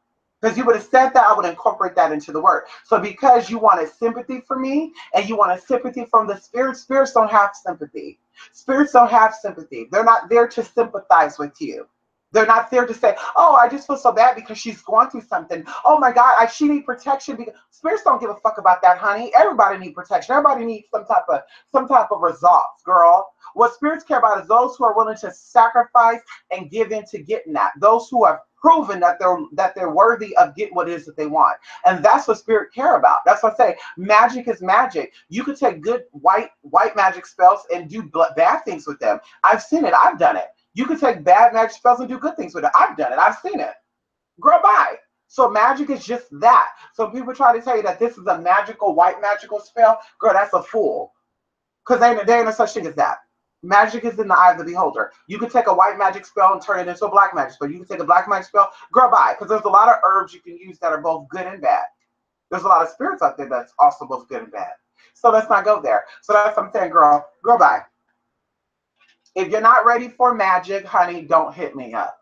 Because you would have said that, I would incorporate that into the word. So because you wanted sympathy from me and you wanted sympathy from the spirits, spirits don't have sympathy. Spirits don't have sympathy. They're not there to sympathize with you. They're not there to say, oh, I just feel so bad because she's going through something. Oh my God, she needs protection. Because spirits don't give a fuck about that, honey. Everybody needs protection. Everybody needs some type of results, girl. What spirits care about is those who are willing to sacrifice and give in to getting that. Those who have proven that they're worthy of getting what it is that they want. And that's what spirit care about. That's what I say. Magic is magic. You could take good white magic spells and do bad things with them. I've seen it. I've done it. You could take bad magic spells and do good things with it. I've done it. I've seen it. Girl, bye. So magic is just that. So people try to tell you that this is a magical, white magical spell. Girl, that's a fool. Because there ain't no such thing as that. Magic is in the eye of the beholder. You could take a white magic spell and turn it into a black magic spell. You can take a black magic spell, girl, bye. Because there's a lot of herbs you can use that are both good and bad. There's a lot of spirits out there that's also both good and bad. So let's not go there. So that's what I'm saying, girl, bye. If you're not ready for magic, honey, don't hit me up.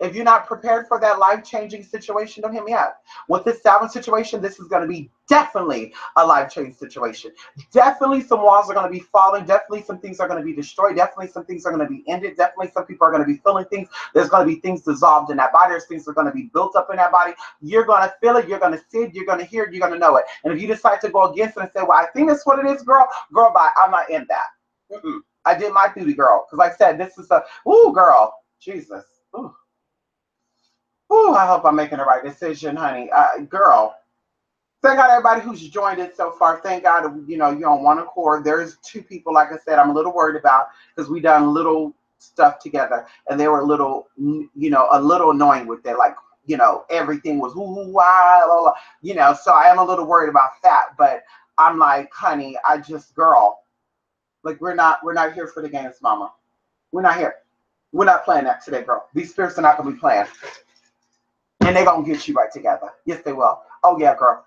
If you're not prepared for that life-changing situation, don't hit me up. With this Salmon situation, this is going to be definitely a life-changing situation. Definitely some walls are going to be falling. Definitely some things are going to be destroyed. Definitely some things are going to be ended. Definitely some people are going to be feeling things. There's going to be things dissolved in that body. There's things that are going to be built up in that body. You're going to feel it. You're going to see it. You're going to hear it. You're going to know it. And if you decide to go against it and say, well, I think that's what it is, girl, bye. I'm not in that. I did my duty, girl. Because like I said, this is a, ooh, girl, Jesus. Ooh. Ooh, I hope I'm making the right decision, honey. Girl, thank God everybody who's joined it so far. Thank God, you're on one accord. There's two people, like I said, I'm a little worried about because we done little stuff together and they were a little annoying with it. Like, everything was ooh, wow, so I am a little worried about that. But I'm like, honey, girl, like we're not here for the games, mama. We're not here. We're not playing that today, girl. These spirits are not going to be playing. And they're going to get you right together. Yes, they will. Oh, yeah, girl.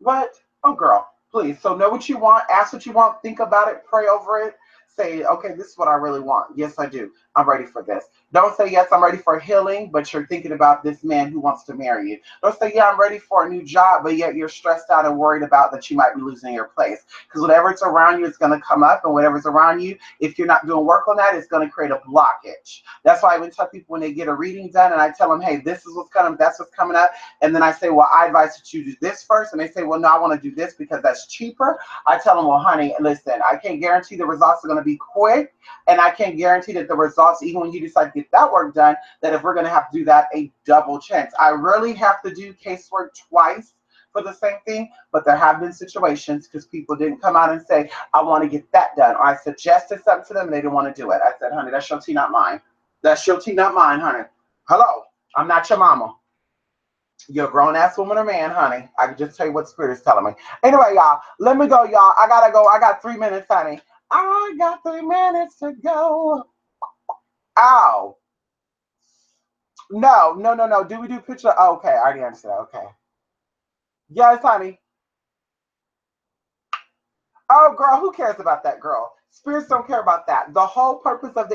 What? Oh, girl, please. So know what you want. Ask what you want. Think about it. Pray over it. Say, okay, this is what I really want. Yes, I do. I'm ready for this. Don't say, yes, I'm ready for healing, but you're thinking about this man who wants to marry you. Don't say, yeah, I'm ready for a new job, but yet you're stressed out and worried about that you might be losing your place. Because whatever's around you is going to come up, and whatever's around you, if you're not doing work on that, it's going to create a blockage. That's why I even tell people when they get a reading done, and I tell them, hey, this is what's coming, that's what's coming up. And then I say, well, I advise that you do this first. And they say, well, no, I want to do this because that's cheaper. I tell them, well, honey, listen, I can't guarantee the results are going to be quick, and I can't guarantee that the results, even when you decide to get that work done, that if we're going to have to do that, a double chance. I really have to do casework twice for the same thing, but there have been situations because people didn't come out and say, I want to get that done, or I suggested something to them and they didn't want to do it. I said, honey, that's your tea, not mine. That's your tea, not mine, honey. Hello, I'm not your mama. You're a grown-ass woman or man, honey. I can just tell you what spirit is telling me. Anyway, y'all, let me go, y'all. I gotta go. I got 3 minutes, honey. I got 3 minutes to go. Ow. No. Do we do picture? Oh, okay, I already answered that. Okay. Yes, honey. Oh, girl, who cares about that, girl? Spirits don't care about that. The whole purpose of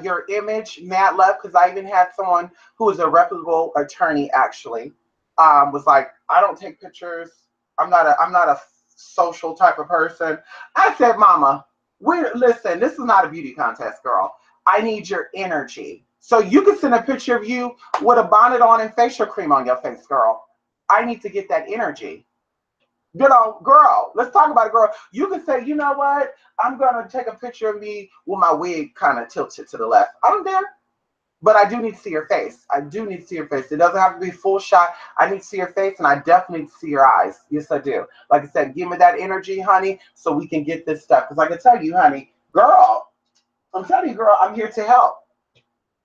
your image, mad love, because I even had someone who was a reputable attorney actually, was like, I don't take pictures. I'm not a social type of person. I said, Mama, listen, this is not a beauty contest, girl. I need your energy. So you can send a picture of you with a bonnet on and facial cream on your face, girl. I need to get that energy. Girl, let's talk about it, girl. You can say, you know what? I'm going to take a picture of me with my wig kind of tilted to the left. I don't care. But I do need to see your face. I do need to see your face. It doesn't have to be full shot. I need to see your face, and I definitely need to see your eyes. Yes, I do. Like I said, give me that energy, honey, so we can get this stuff. Because I can tell you, honey, girl, I'm telling you, girl, I'm here to help.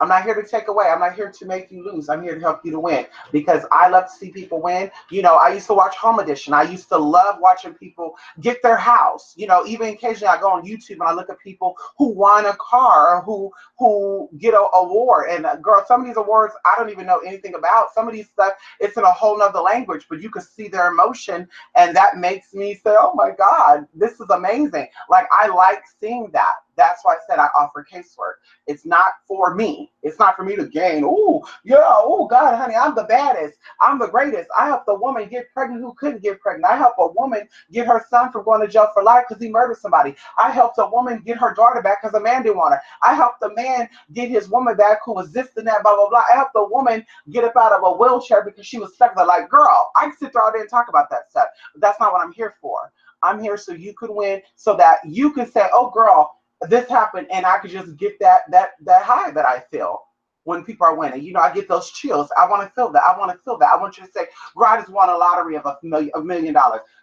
I'm not here to take away. I'm not here to make you lose. I'm here to help you to win because I love to see people win. I used to watch Home Edition. I used to love watching people get their house. Even occasionally I go on YouTube and I look at people who won a car or who get an award. And girl, some of these awards I don't even know anything about. Some of these stuff, it's in a whole nother language, but you can see their emotion. And that makes me say, oh my God, this is amazing. Like, I like seeing that. That's why I said I offer casework. It's not for me. It's not for me to gain. Oh, yeah. Oh, God, honey, I'm the baddest. I'm the greatest. I helped a woman get pregnant who couldn't get pregnant. I helped a woman get her son from going to jail for life because he murdered somebody. I helped a woman get her daughter back because a man didn't want her. I helped a man get his woman back who was this and that, blah, blah, blah. I helped a woman get up out of a wheelchair because she was stuck there. Like, girl, I can sit there all day and talk about that stuff. But that's not what I'm here for. I'm here so you could win, so that you can say, oh, girl, this happened, and I could just get that high that I feel when people are winning. You know, I get those chills. I want to feel that. I want to feel that. I want you to say, girl, I just won a lottery of $1 million.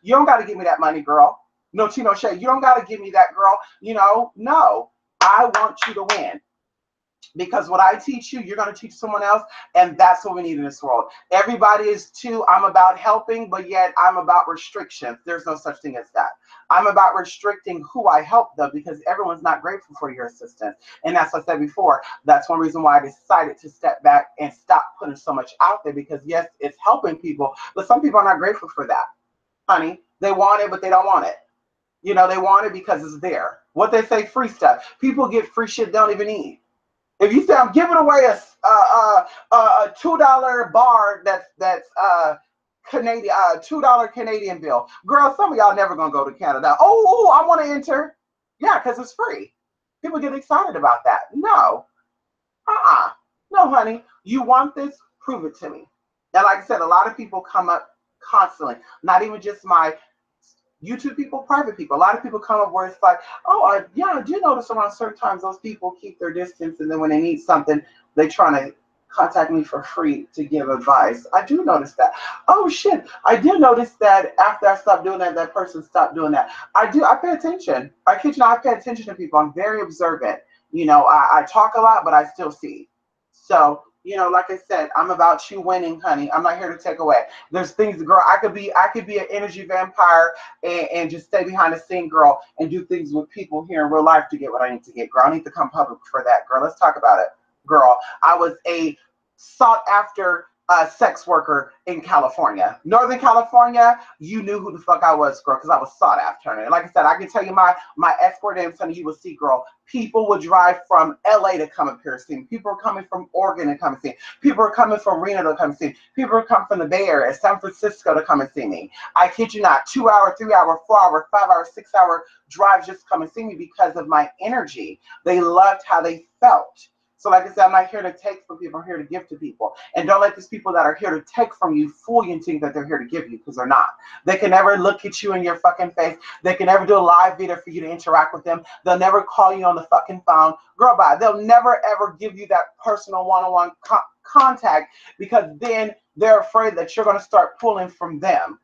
You don't got to give me that money, girl. No tea, no shade. You don't got to give me that, girl. You know, no. I want you to win. Because what I teach you, you're going to teach someone else, and that's what we need in this world. Everybody is too, I'm about helping, but yet I'm about restrictions. There's no such thing as that. I'm about restricting who I help them, because everyone's not grateful for your assistance. And as I said before, that's one reason why I decided to step back and stop putting so much out there, because yes, it's helping people, but some people are not grateful for that. Honey, they want it, but they don't want it. You know, they want it because it's there. What they say, free stuff. People get free shit they don't even need. If you say I'm giving away a $2 bar that's Canadian $2 Canadian bill, girl, some of y'all never gonna go to Canada. Oh, I want to enter. Yeah, because it's free. People get excited about that. No, no, honey. You want this? Prove it to me. And like I said, a lot of people come up constantly. Not even just my YouTube people, private people. A lot of people come up where it's like, oh, yeah, I do notice around certain times those people keep their distance, and then when they need something, they try to contact me for free to give advice. I do notice that. Oh, shit. I do notice that after I stopped doing that, that person stopped doing that. I pay attention. I pay attention to people. I'm very observant. You know, I talk a lot, but I still see. So, you know, like I said, I'm about you winning, honey. I'm not here to take away. There's things, girl, I could be an energy vampire and just stay behind the scene, girl, and do things with people here in real life to get what I need to get, girl. I need to come public for that, girl. Let's talk about it, girl. I was a sought after sex worker in California. Northern California, you knew who the fuck I was, girl, because I was sought after. And like I said, I can tell you my escort name, son, you will see, girl. People would drive from LA to come up here and see me. People are coming from Oregon to come and see me. People are coming from Reno to come and see me. People are coming from the Bay Area, San Francisco to come and see me. I kid you not, 2 hour, 3 hour, 4 hour, 5 hour, 6 hour drives just to come and see me because of my energy. They loved how they felt. So like I said, I'm not here to take from people. I'm here to give to people. And don't let these people that are here to take from you fool you and think that they're here to give you, because they're not. They can never look at you in your fucking face. They can never do a live video for you to interact with them. They'll never call you on the fucking phone. Girl, bye. They'll never, ever give you that personal one-on-one contact, because then they're afraid that you're going to start pulling from them.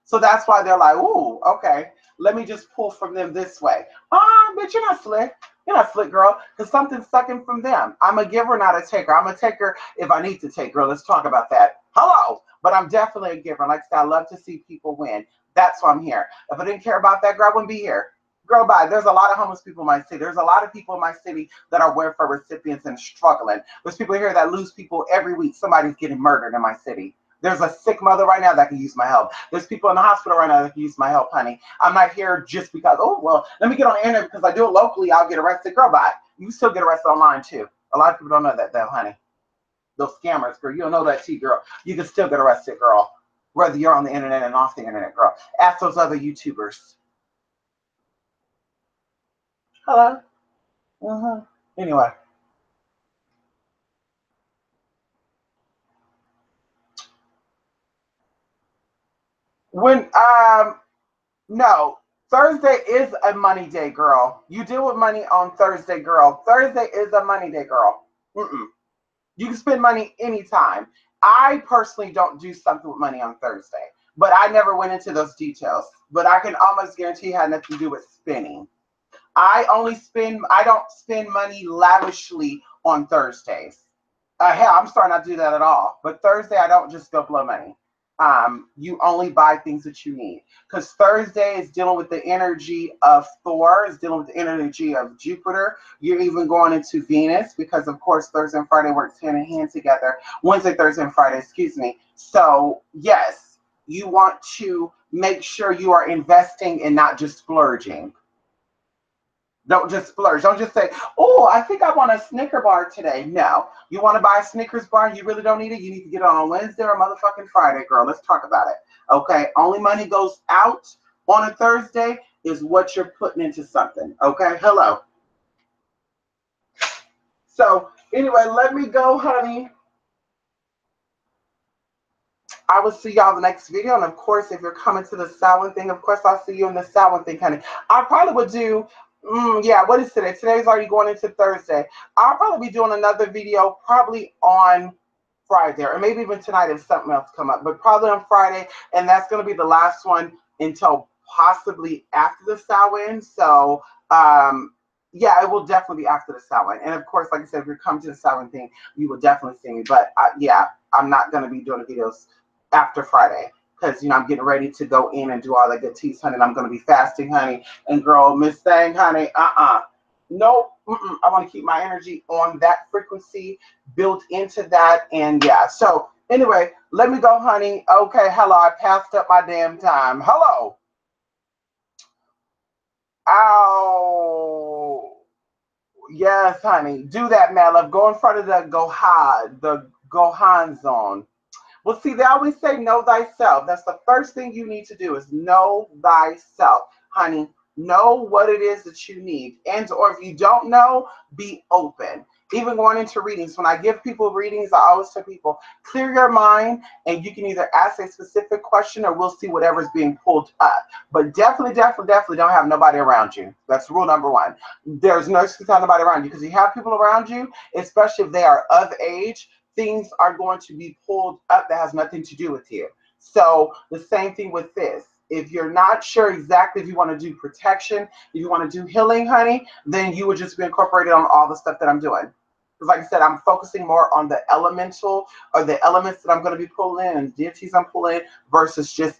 So that's why they're like, ooh, okay, let me just pull from them this way. Bitch, you're not slick. You're not slick, girl, because something's sucking from them. I'm a giver, not a taker. I'm a taker if I need to take, girl. Let's talk about that. Hello. But I'm definitely a giver. Like I said, I love to see people win. That's why I'm here. If I didn't care about that, girl, I wouldn't be here. Girl, bye. There's a lot of homeless people in my city. There's a lot of people in my city that are welfare recipients and struggling. There's people here that lose people every week. Somebody's getting murdered in my city. There's a sick mother right now that can use my help. There's people in the hospital right now that can use my help, honey. I'm not here just because, oh, well, let me get on the internet because I do it locally. I'll get arrested. Girl, bye. You can still get arrested online, too. A lot of people don't know that, though, honey. Those scammers, girl. You don't know that, too, girl. You can still get arrested, girl. Whether you're on the internet and off the internet, girl. Ask those other YouTubers. Hello? Anyway. No, Thursday is a money day, girl. You deal with money on Thursday, girl. Thursday is a money day, girl. You can spend money anytime. I personally don't do something with money on Thursday, but I never went into those details. But I can almost guarantee it had nothing to do with spending. I don't spend money lavishly on Thursdays. Hell, I'm starting not to do that at all. But Thursday, I don't just go blow money. You only buy things that you need, because Thursday is dealing with the energy of Thor, is dealing with the energy of Jupiter. You're even going into Venus, because of course Thursday and Friday works hand in hand together. Wednesday, Thursday, and Friday, excuse me. So yes, you want to make sure you are investing and not just splurging. Don't just splurge. Don't just say, oh, I think I want a Snicker bar today. No. You want to buy a Snickers bar and you really don't need it? You need to get it on a Wednesday or a motherfucking Friday, girl. Let's talk about it. Okay? Only money goes out on a Thursday is what you're putting into something. Okay? Hello. So, anyway, let me go, honey. I will see y'all the next video. And of course, if you're coming to the Samhain thing, of course, I'll see you in the Samhain thing, honey. I probably would do, yeah, what is today? Today's already going into Thursday. I'll probably be doing another video probably on Friday or maybe even tonight if something else come up, but probably on Friday. And that's going to be the last one until possibly after the Samhain. So, yeah, it will definitely be after the Samhain. And of course, like I said, if you're coming to the Samhain thing, you will definitely see me. But yeah, I'm not going to be doing the videos after Friday because, you know, I'm getting ready to go in and do all the good teas, honey. And I'm going to be fasting, honey. And girl, Miss Thang, honey, nope. I want to keep my energy on that frequency built into that. And yeah, so anyway, let me go, honey. Okay, hello. I passed up my damn time. Hello. Ow. Yes, honey. Do that, man. Love. Go in front of the Gohan zone. Well, see, they always say know thyself. That's the first thing you need to do is know thyself, honey. Know what it is that you need. And or if you don't know, be open. Even going into readings, when I give people readings, I always tell people, clear your mind and you can either ask a specific question or we'll see whatever's being pulled up. But definitely don't have nobody around you. That's rule number one. There's no excuse to have nobody around you because you have people around you, especially if they are of age, things are going to be pulled up that has nothing to do with you. So the same thing with this. If you're not sure exactly if you want to do protection, if you want to do healing, honey, then you would just be incorporated on all the stuff that I'm doing. Because like I said, I'm focusing more on the elemental or the elements that I'm going to be pulling in and deities I'm pulling versus just,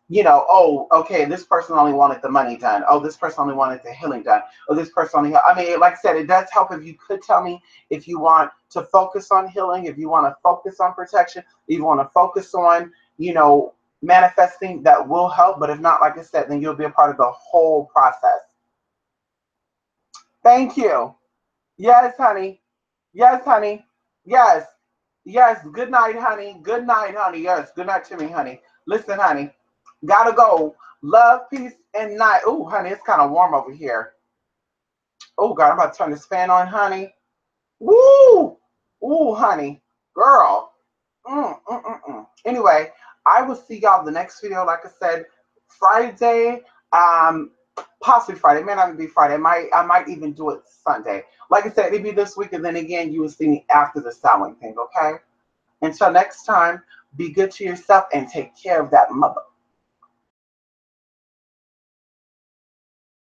you know, oh, okay, this person only wanted the money done. Oh, this person only wanted the healing done. Oh, this person only, I mean, like I said, it does help if you could tell me if you want to focus on healing, if you want to focus on protection, if you want to focus on, you know, manifesting, that will help. But if not, like I said, then you'll be a part of the whole process. Thank you. Yes, honey. Yes, honey. Yes. Yes. Good night, honey. Good night, honey. Yes. Good night to me, honey. Listen, honey. Gotta go. Love, peace, and night. Oh, honey, it's kind of warm over here. Oh, God, I'm about to turn this fan on, honey. Woo! Ooh, honey. Girl. Anyway, I will see y'all the next video. Like I said, Friday. Possibly Friday. It may not even be Friday. I might even do it Sunday. Like I said, it'll be this week, and then again, you will see me after the Samhain thing, okay? Until next time, be good to yourself and take care of that mother.